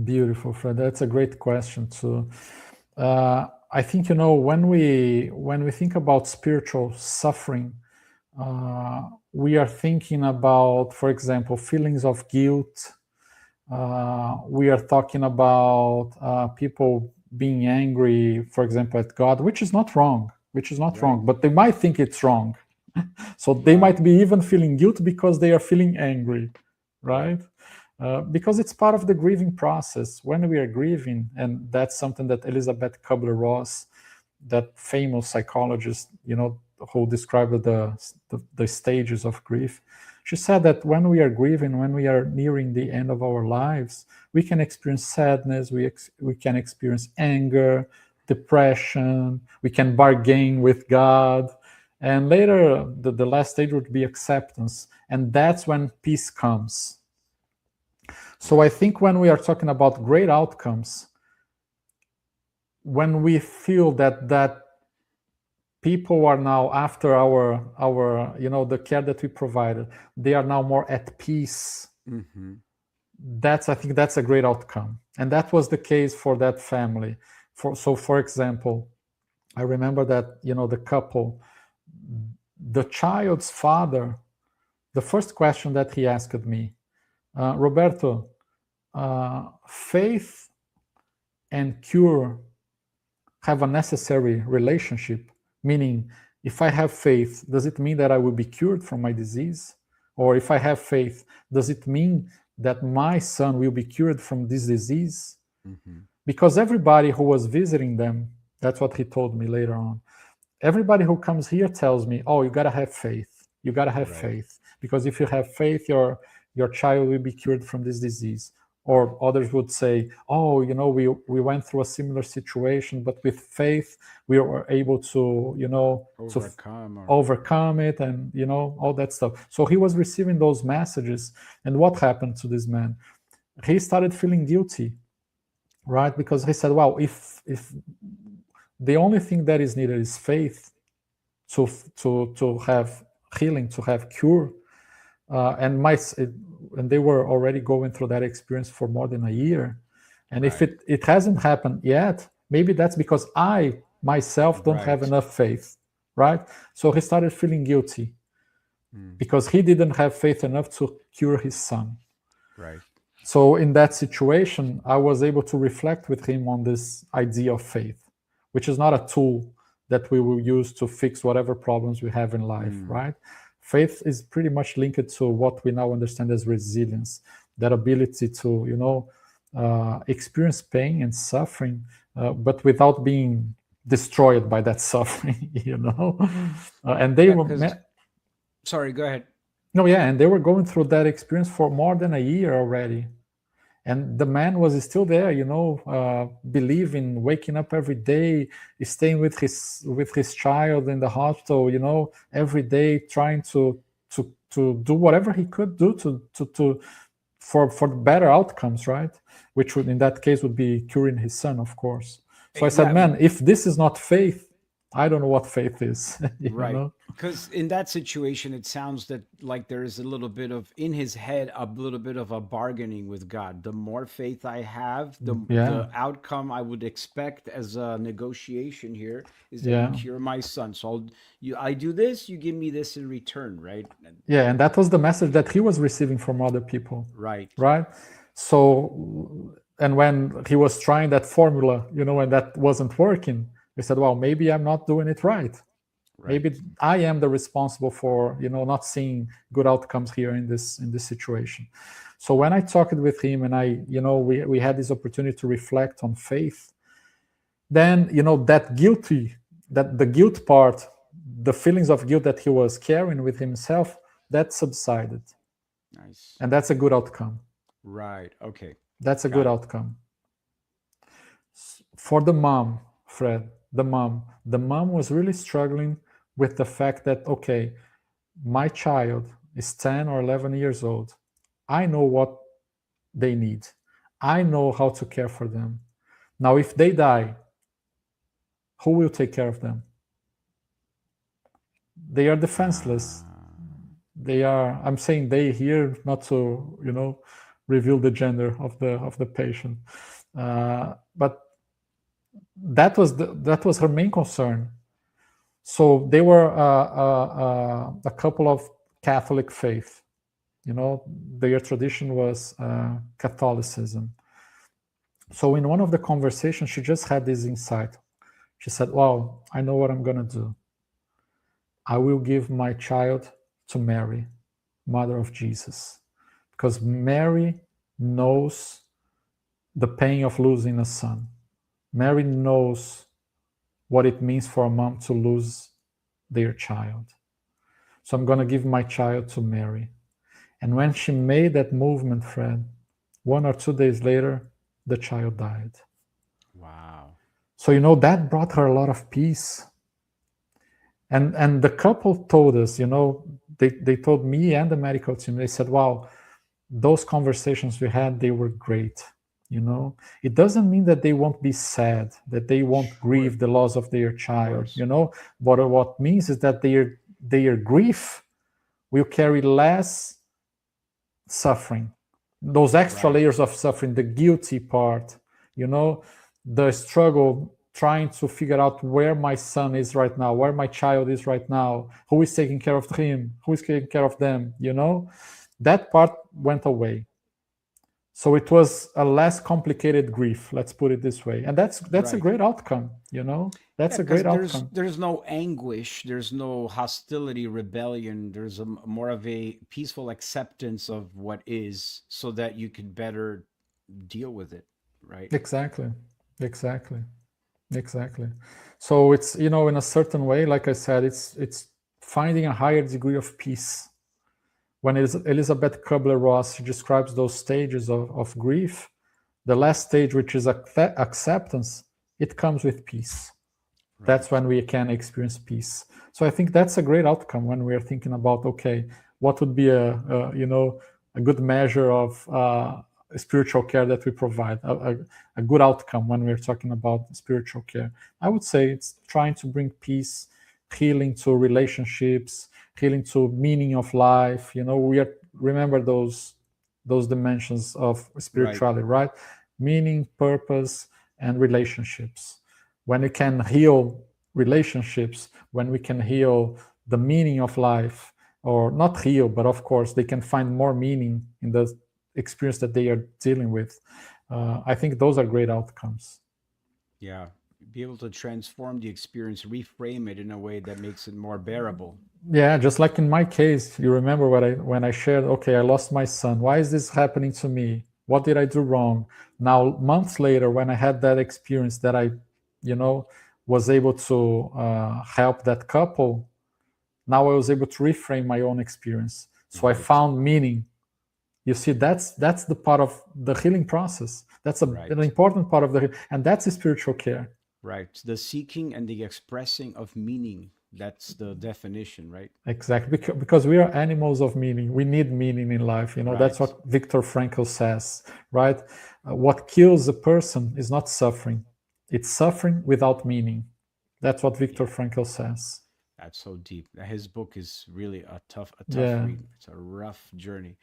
Beautiful, Fred. That's a great question too. I think, you know, when we think about spiritual suffering, we are thinking about, for example, feelings of guilt. We are talking about people being angry, for example, at God, which is not wrong, but they might think it's wrong. So they might be even feeling guilt because they are feeling angry, right? Because it's part of the grieving process. When we are grieving, and that's something that Elizabeth Kubler-Ross, that famous psychologist, you know, who described the stages of grief, she said that when we are grieving, when we are nearing the end of our lives, we can experience sadness, we can experience anger, depression, we can bargain with God. And later, the last stage would be acceptance. And that's when peace comes. So I think when we are talking about great outcomes, when we feel that people are now, after our you know, the care that we provided, they are now more at peace. I think that's a great outcome. And that was the case for that family. For example, I remember that, you know, the couple, the child's father, the first question that he asked me, Roberto, faith and cure have a necessary relationship? Meaning, if I have faith, does it mean that I will be cured from my disease? Or if I have faith, does it mean that my son will be cured from this disease? Because everybody who was visiting them, that's what he told me later on, everybody who comes here tells me, oh, you got to have faith. You got to have faith. Because if you have faith, your child will be cured from this disease. Or others would say, oh, you know, we went through a similar situation, but with faith, we were able to, you know, overcome it, and, you know, all that stuff. So he was receiving those messages. And what happened to this man? He started feeling guilty, right? Because he said, well, if the only thing that is needed is faith to have healing, to have cure, and they were already going through that experience for more than a year. And if it hasn't happened yet, maybe that's because I myself don't have enough faith, right? So he started feeling guilty because he didn't have faith enough to cure his son. Right. So in that situation, I was able to reflect with him on this idea of faith, which is not a tool that we will use to fix whatever problems we have in life, right? Faith is pretty much linked to what we now understand as resilience, that ability to, you know, experience pain and suffering, but without being destroyed by that suffering, you know. And they were. Sorry, go ahead. No, yeah, and they were going through that experience for more than a year already. And the man was still there, believing, waking up every day, staying with his child in the hospital, every day, trying to do whatever he could do for better outcomes, right? Which would, in that case, would be curing his son, of course. So I said, Yeah, man, if this is not faith, I don't know what faith is. right. Because in that situation, it sounds that like there is a little bit of in his head, a little bit of a bargaining with God. The more faith I have, the Yeah, outcome I would expect as a negotiation here is that you yeah, cure my son. So I do this, you give me this in return, right? yeah. And that was the message that he was receiving from other people, Right, right? So, and when he was trying that formula, and that wasn't working, he said, well, maybe I'm not doing it right. right. Maybe I am the responsible for, not seeing good outcomes here in this situation. So when I talked with him and we had this opportunity to reflect on faith, then, that the guilt part, the feelings of guilt that he was carrying with himself, that subsided. Nice. And that's a good outcome. Right. Okay. That's a Got good it. outcome. For the mom, Fred, the mom was really struggling with the fact that, okay, my child is 10 or 11 years old. I know what they need. I know how to care for them. Now, if they die, who will take care of them? They are defenseless. I'm saying they here, not to, reveal the gender of the patient. But that was her main concern. So they were a couple of Catholic faith. Their tradition was Catholicism. So in one of the conversations, she just had this insight. She said, well, I know what I'm going to do. I will give my child to Mary, Mother of Jesus, because Mary knows the pain of losing a son. Mary knows what it means for a mom to lose their child. So I'm going to give my child to Mary. And when she made that movement, Fred, 1 or 2 days later, the child died. Wow. So, that brought her a lot of peace. And the couple told us, they told me and the medical team, they said, wow, those conversations we had, they were great. It doesn't mean that they won't be sad, that they won't grieve the loss of their child, but what means is that their grief will carry less suffering, those extra layers of suffering, the guilty part, the struggle trying to figure out where my son is right now, where my child is right now, who is taking care of him, who is taking care of them, that part went away. So it was a less complicated grief, let's put it this way. And that's a great outcome, that's a great outcome. There's no anguish, there's no hostility, rebellion. There's more of a peaceful acceptance of what is, so that you can better deal with it, right? Exactly. So it's, in a certain way, like I said, it's finding a higher degree of peace. When Elizabeth Kubler-Ross describes those stages of grief, the last stage, which is acceptance, it comes with peace. Right. That's when we can experience peace. So I think that's a great outcome when we are thinking about, okay, what would be a good measure of spiritual care that we provide, a good outcome when we're talking about spiritual care. I would say it's trying to bring peace, healing to relationships, healing to meaning of life. Remember those dimensions of spirituality, right? Meaning, purpose, and relationships. When we can heal relationships, when we can heal the meaning of life, or not heal, but of course they can find more meaning in the experience that they are dealing with. I think those are great outcomes. Yeah. Be able to transform the experience, reframe it in a way that makes it more bearable. Yeah, just like in my case, you remember when I shared, okay, I lost my son. Why is this happening to me? What did I do wrong? Now, months later, when I had that experience that I, was able to help that couple, now I was able to reframe my own experience. So I found meaning. You see, that's the part of the healing process. That's an important part of and that's spiritual care. Right. The seeking and the expressing of meaning. That's the definition, right? Exactly. Because we are animals of meaning. We need meaning in life. That's what Viktor Frankl says, right? What kills a person is not suffering. It's suffering without meaning. That's what Viktor Frankl says. That's so deep. His book is really a tough read. It's a rough journey.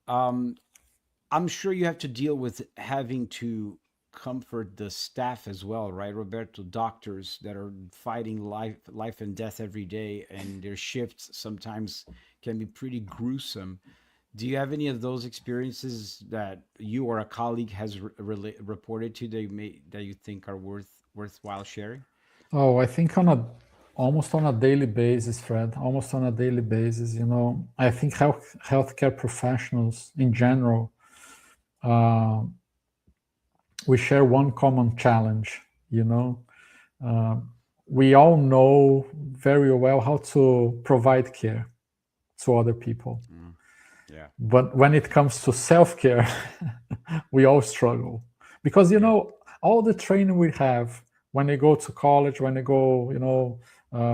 I'm sure you have to deal with having to comfort the staff as well, right, Roberto? Doctors that are fighting life and death every day, and their shifts sometimes can be pretty gruesome. Do you have any of those experiences that you or a colleague has reported to that you think are worthwhile sharing? Oh, I think almost on a daily basis, Fred. Almost on a daily basis, I think healthcare professionals in general, we share one common challenge. We all know very well how to provide care to other people. Yeah. But when it comes to self-care, we all struggle because all the training we have when we go to college, when we go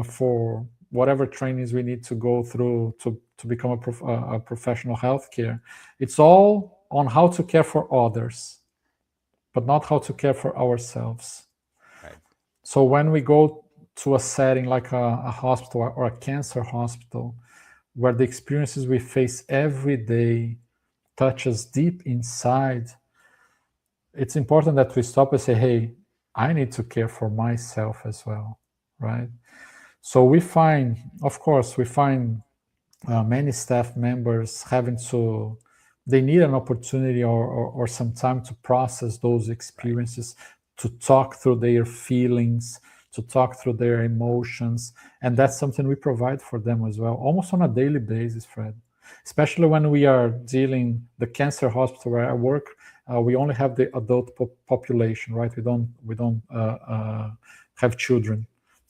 for whatever trainings we need to go through to become a professional healthcare, it's all on how to care for others, but not how to care for ourselves. Right. So when we go to a setting like a hospital or a cancer hospital, where the experiences we face every day touch us deep inside, it's important that we stop and say, hey, I need to care for myself as well, right? So we find many staff members they need an opportunity or some time to process those experiences, to talk through their feelings, to talk through their emotions. And that's something we provide for them as well, almost on a daily basis, Fred. Especially when we are dealing, the cancer hospital where I work, we only have the adult population, right? We don't have children.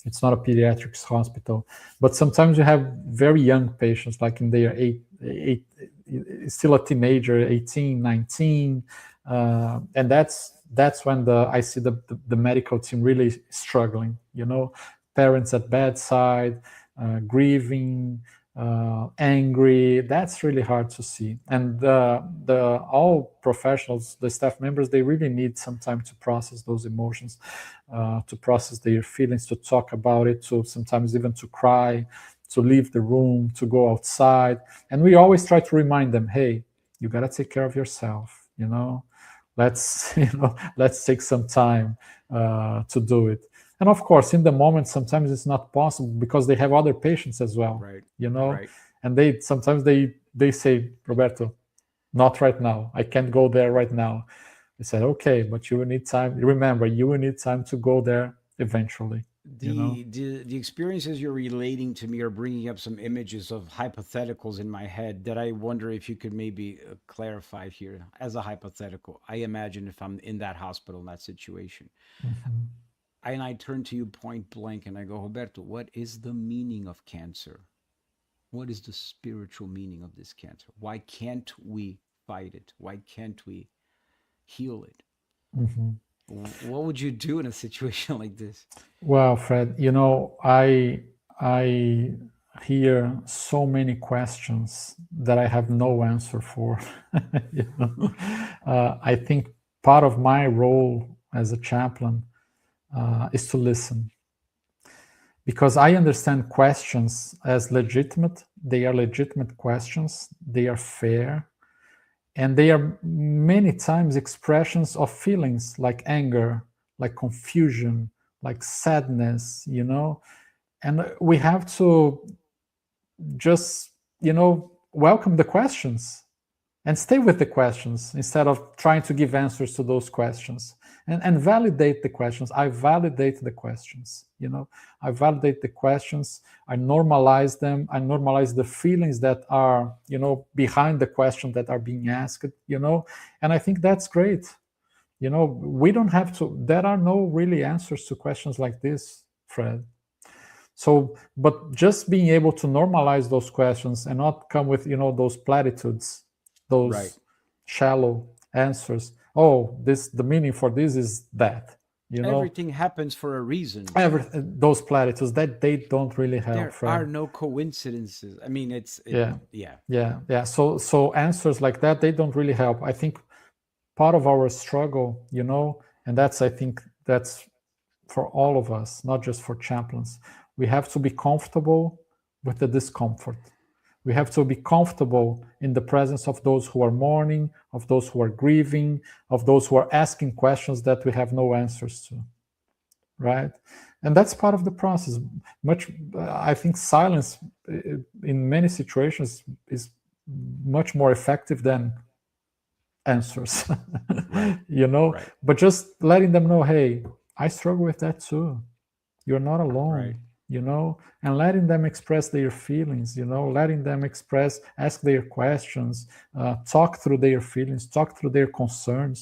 It's not a pediatrics hospital. But sometimes you have very young patients, like in their still a teenager, 18, 19. And that's when I see the medical team really struggling, parents at bedside, grieving, angry. That's really hard to see. And all professionals, the staff members, they really need some time to process those emotions, to process their feelings, to talk about it, to sometimes even to cry, to leave the room, to go outside. And we always try to remind them, hey, you got to take care of yourself, let's take some time to do it. And of course, in the moment, sometimes it's not possible because they have other patients as well, right. And they sometimes they say, Roberto, not right now. I can't go there right now. I said, okay, but you will need time. Remember, you will need time to go there eventually. The experiences you're relating to me are bringing up some images of hypotheticals in my head that I wonder if you could maybe clarify here as a hypothetical. I imagine if I'm in that hospital, in that situation, and I turn to you point blank and I go, Roberto, what is the meaning of cancer? What is the spiritual meaning of this cancer? Why can't we fight it? Why can't we heal it? What would you do in a situation like this? Well, Fred, I hear so many questions that I have no answer for. I think part of my role as a chaplain is to listen, because I understand questions as legitimate. They are legitimate questions. They are fair. And they are many times expressions of feelings like anger, like confusion, like sadness, and we have to just, welcome the questions and stay with the questions instead of trying to give answers to those questions, and validate the questions. I validate the questions, I validate the questions. I normalize them. I normalize the feelings that are, behind the question that are being asked, and I think that's great. We don't have to, there are no really answers to questions like this, Fred. So, but just being able to normalize those questions and not come with, those platitudes, those Right. shallow answers. Oh, the meaning for this is that, Everything happens for a reason. those platitudes that they don't really help, There are Fred. no coincidences. I mean, Yeah, yeah. yeah. So answers like that, they don't really help. I think part of our struggle, and I think that's for all of us, not just for chaplains. We have to be comfortable with the discomfort. We have to be comfortable in the presence of those who are mourning, of those who are grieving, of those who are asking questions that we have no answers to, right? And that's part of the process. I think silence in many situations is much more effective than answers. Right. Right. But just letting them know, hey, I struggle with that too. You're not Right. alone, and letting them express their feelings, letting them ask their questions, talk through their feelings, talk through their concerns.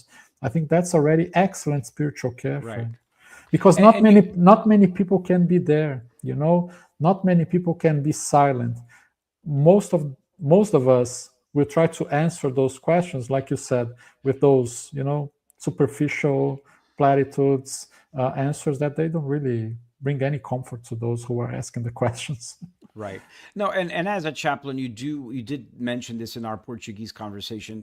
I think that's already excellent spiritual care, Right. friend. Because not many people can be there, not many people can be silent. Most of us will try to answer those questions, like you said, with those, superficial platitudes, answers that they don't really bring any comfort to those who are asking the questions. Right. No, and as a chaplain, you did mention this in our Portuguese conversation.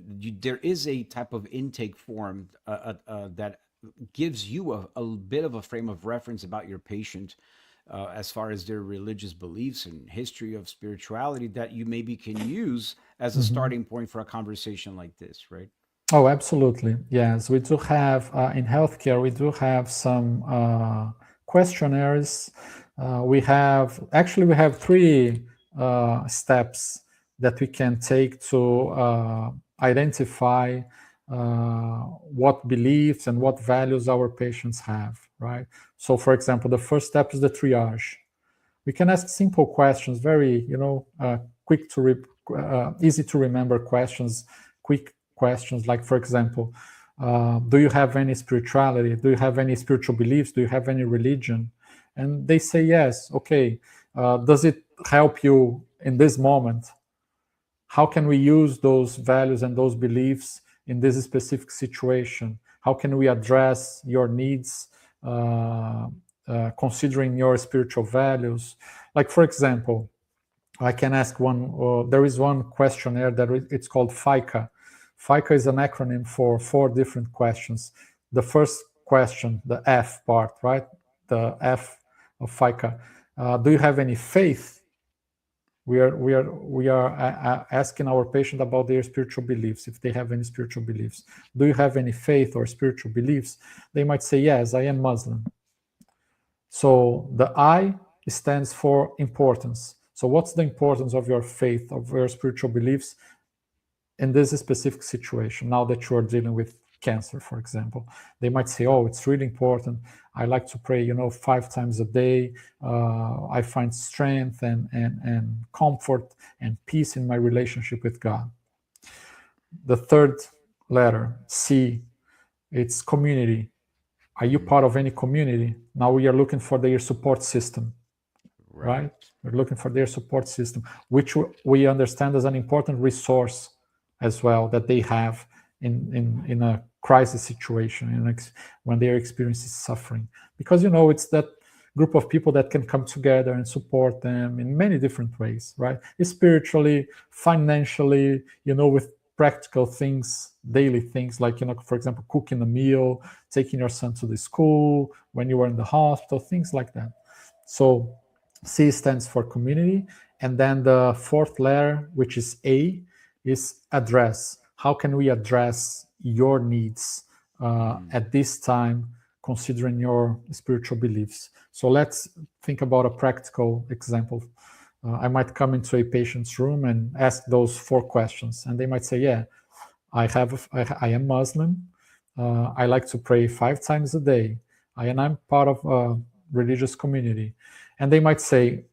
There is a type of intake form that gives you a bit of a frame of reference about your patient, as far as their religious beliefs and history of spirituality, that you maybe can use as a starting point for a conversation like this, right? Oh, absolutely. Yes, we do have in healthcare, we do have some questionnaires. We have three steps that we can take to identify what beliefs and what values our patients have, right? So, for example, the first step is the triage. We can ask simple questions, very, quick to easy to remember questions, quick questions, like, for example, do you have any spirituality? Do you have any spiritual beliefs? Do you have any religion? And they say yes. Okay. Does it help you in this moment? How can we use those values and those beliefs in this specific situation? How can we address your needs, considering your spiritual values? Like, for example, I can ask one. There is one questionnaire that it's called FICA. FICA is an acronym for 4 different questions. The first question, the F part, right? The F of FICA. Do you have any faith? We are asking our patient about their spiritual beliefs, if they have any spiritual beliefs. Do you have any faith or spiritual beliefs? They might say, yes, I am Muslim. So the I stands for importance. So what's the importance of your faith, of your spiritual beliefs in this specific situation, now that you are dealing with cancer, for example? They might say, oh, it's really important. I like to pray, 5 times a day. I find strength and comfort and peace in my relationship with God. The third letter, C, it's community. Are you part of any community? Now we are looking for their support system, right? We're looking for their support system, which we understand as an important resource as well that they have in a crisis situation, when they are experiencing suffering. Because, it's that group of people that can come together and support them in many different ways, right? Spiritually, financially, with practical things, daily things, like, for example, cooking a meal, taking your son to the school, when you were in the hospital, things like that. So C stands for community. And then the fourth letter, which is A, is address. How can we address your needs at this time, considering your spiritual beliefs? So let's think about a practical example. I might come into a patient's room and ask those 4 questions, and they might say, yeah, I am Muslim. I like to pray 5 times a day. I'm part of a religious community. And they might say,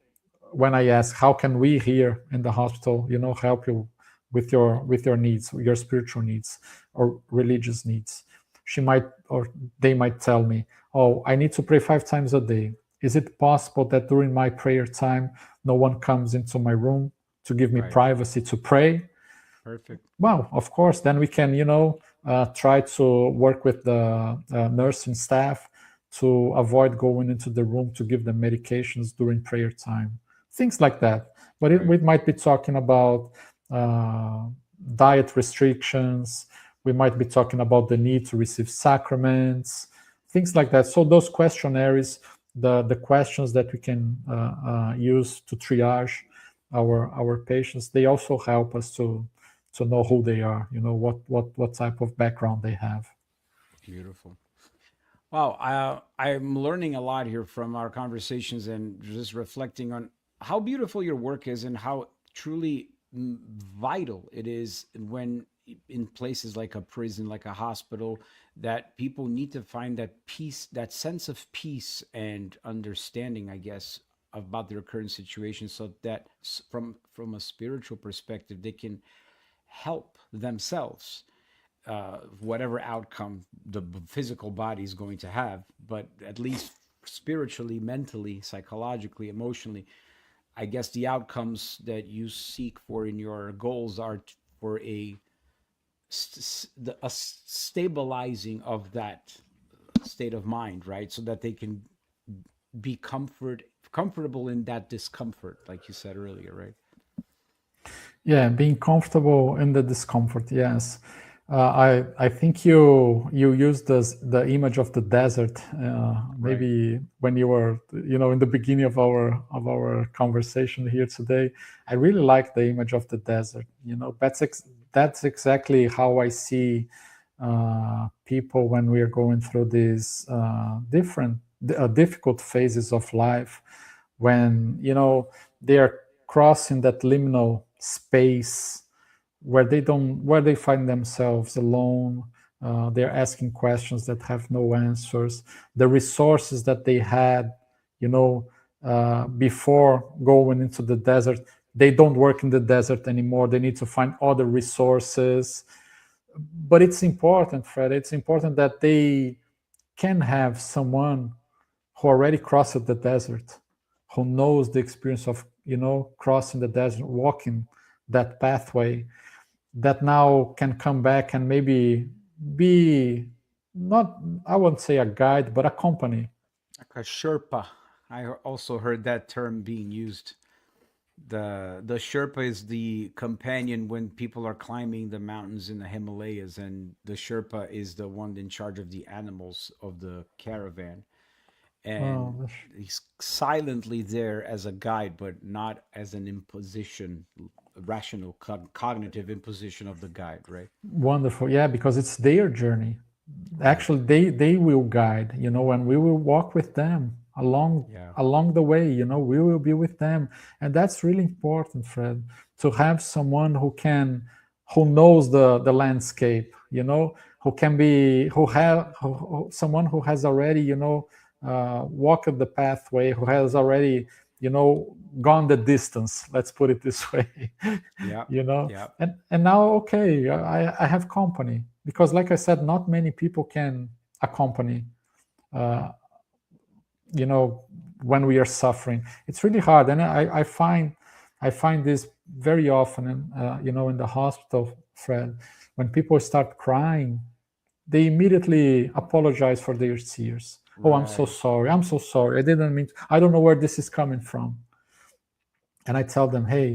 when I ask, how can we here in the hospital, help you with your needs, your spiritual needs or religious needs? They might tell me, oh, I need to pray 5 times a day. Is it possible that during my prayer time, no one comes into my room to give me Right. privacy to pray? Perfect. Well, of course, then we can, try to work with the nursing staff to avoid going into the room to give them medications during prayer time, things like that. But Right. we might be talking about diet restrictions. We might be talking about the need to receive sacraments, things like that. So those questionnaires, the questions that we can use to triage our patients, they also help us to know who they are, what type of background they have. Beautiful. Wow, I'm learning a lot here from our conversations and just reflecting on how beautiful your work is and how truly vital it is when in places like a prison, like a hospital, that people need to find that peace, that sense of peace and understanding, I guess, about their current situation, so that from a spiritual perspective, they can help themselves, whatever outcome the physical body is going to have, but at least spiritually, mentally, psychologically, emotionally, I guess the outcomes that you seek for in your goals are for a stabilizing of that state of mind, right? So that they can be comfortable in that discomfort, like you said earlier, right? Yeah, being comfortable in the discomfort. Yes, I think you used the image of the desert. Maybe when you were in the beginning of our conversation here today. I really like the image of the desert. That's exactly how I see people when we are going through these difficult phases of life, when they are crossing that liminal space where they find themselves alone. They're asking questions that have no answers. The resources that they had, before going into the desert, they don't work in the desert anymore. They need to find other resources. But it's important, Fred. It's important that they can have someone who already crossed the desert, who knows the experience of crossing the desert, walking that pathway, that now can come back and maybe be, not, I won't say a guide, but a company. Like a Sherpa. I also heard that term being used. The Sherpa is the companion when people are climbing the mountains in the Himalayas, and the Sherpa is the one in charge of the animals of the caravan. And Oh, he's silently there as a guide, but not as an imposition, rational, cognitive imposition of the guide, right? wonderful. Yeah, because it's their journey. Right. Actually, they will guide, and we will walk with them Yeah. along the way. We will be with them. And that's really important, Fred, to have someone who knows the landscape, who can be someone who has already walked the pathway, who has already gone the distance, let's put it this way. Yeah. you know Yeah. and now, okay, I have company, because like I said, not many people can accompany uh, when we are suffering. It's really hard. And I find this very often in the hospital, Fred. When people start crying, they immediately apologize for their tears. Oh, I'm so Right. sorry, I didn't mean I don't know where this is coming from. And I tell them, hey,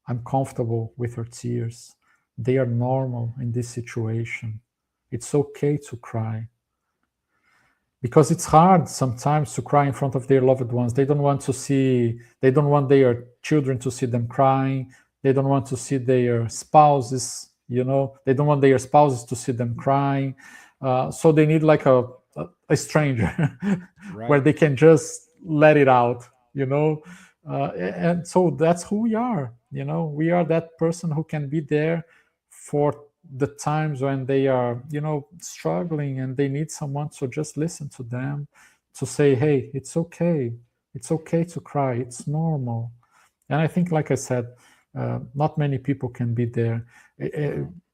I'm comfortable with your tears. They are normal in this situation. It's okay to cry. Because it's hard sometimes to cry in front of their loved ones. They don't want their children to see them crying. They don't want to see their spouses, they don't want their spouses to see them crying. So they need like a stranger where Right. they can just let it out. And so that's who we are. We are that person who can be there for the times when they are struggling, and they need someone to just listen to them, to say, hey, it's okay to cry, it's normal. And I think, like I said, not many people can be there.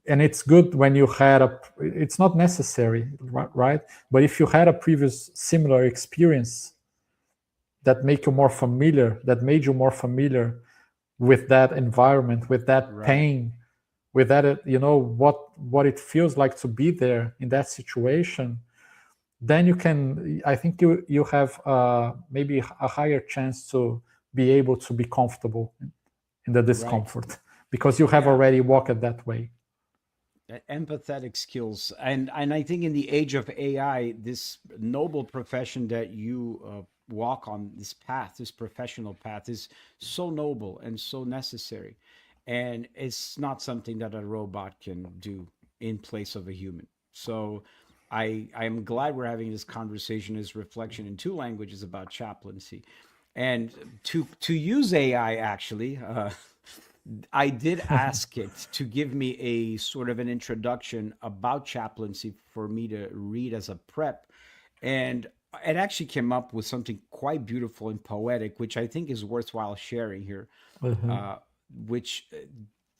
And it's good when you had it's not necessary, right? But if you had a previous similar experience, that make you more familiar, that made you more familiar with that environment, with that Right. pain, with that, you know, what it feels like to be there in that situation, then you can, I think you have maybe a higher chance to be able to be comfortable in the discomfort, because you have already walked that way. Empathetic skills. And I think in the age of AI, this noble profession that you walk on, this path, this professional path, is so noble and so necessary. And it's not something that a robot can do in place of a human. So I'm glad we're having this conversation, this reflection in two languages about chaplaincy. And to use AI, actually, I did ask it to give me a sort of an introduction about chaplaincy for me to read as a prep. And it actually came up with something quite beautiful and poetic, which I think is worthwhile sharing here, uh, which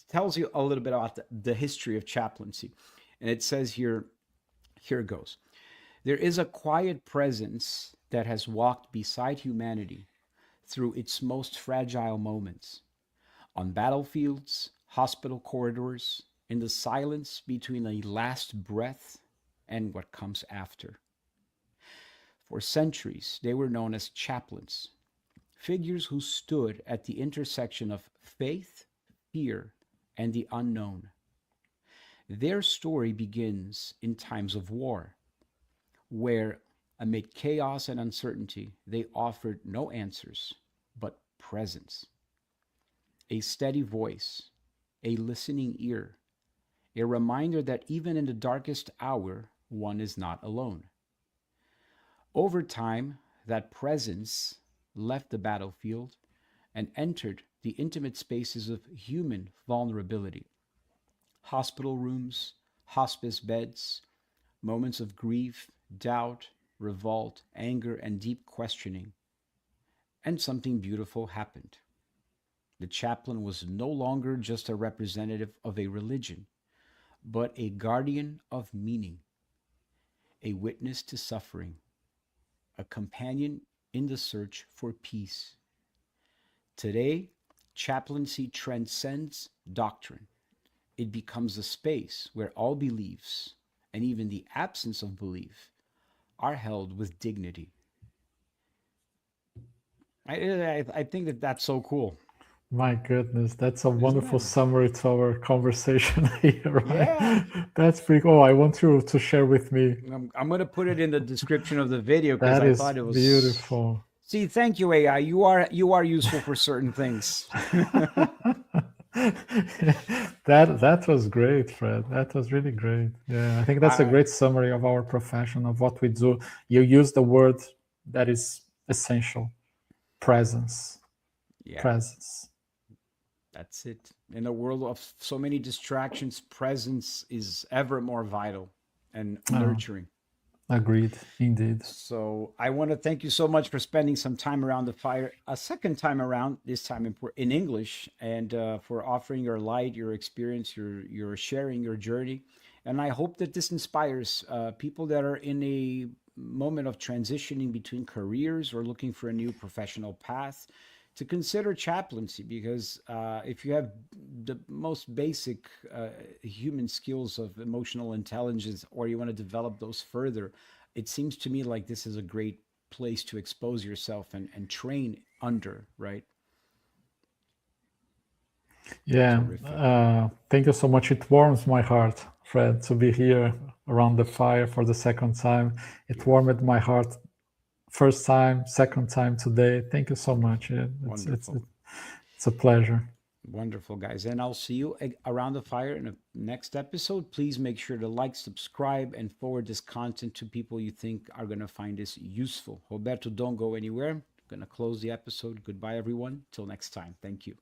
tells you a little bit about the history of chaplaincy. And it says here it goes. There is a quiet presence that has walked beside humanity through its most fragile moments, on battlefields, hospital corridors, in the silence between a last breath and what comes after. For centuries, they were known as chaplains, figures who stood at the intersection of faith, fear, and the unknown. Their story begins in times of war, where, amid chaos and uncertainty, they offered no answers, but presence, a steady voice, a listening ear, a reminder that even in the darkest hour, one is not alone. Over time, that presence left the battlefield and entered the intimate spaces of human vulnerability: hospital rooms, hospice beds, moments of grief, doubt, revolt, anger, and deep questioning. And something beautiful happened. The chaplain was no longer just a representative of a religion, but a guardian of meaning, a witness to suffering, a companion in the search for peace. Today, chaplaincy transcends doctrine. It becomes a space where all beliefs, and even the absence of belief, are held with dignity. I think that that's so cool. My goodness, that's a Isn't wonderful it? summary to our conversation here, Yeah. right? That's pretty cool. I want you to share with me. I'm going to put it in the description of the video because That I is thought it was. beautiful. See, thank you, AI. You are useful for certain things. That was great, Fred. That was really great. Yeah, I think that's a I, great summary of our profession, of what we do. You use the word that is essential: presence. yeah, Presence. that's it. In a world of so many distractions, presence is ever more vital and Oh, nurturing. agreed, indeed. So I want to thank you so much for spending some time around the fire a second time around, this time in English, and for offering your light, your experience, your sharing your journey. And I hope that this inspires people that are in a moment of transitioning between careers or looking for a new professional path to consider chaplaincy, because if you have the most basic human skills of emotional intelligence, or you want to develop those further, it seems to me like this is a great place to expose yourself and train under, right? Yeah, Terrific. thank you so much. It warms my heart, Fred, to be here around the fire for the second time. It Beautiful. warmed my heart first time, second time today. Thank you so much. Wonderful. Yeah, Wonderful. it's a pleasure. Wonderful, guys. And I'll see you around the fire in the next episode. Please make sure to like, subscribe, and forward this content to people you think are going to find this useful. Roberto, don't go anywhere. I'm going to close the episode. Goodbye, everyone. Till next time. Thank you.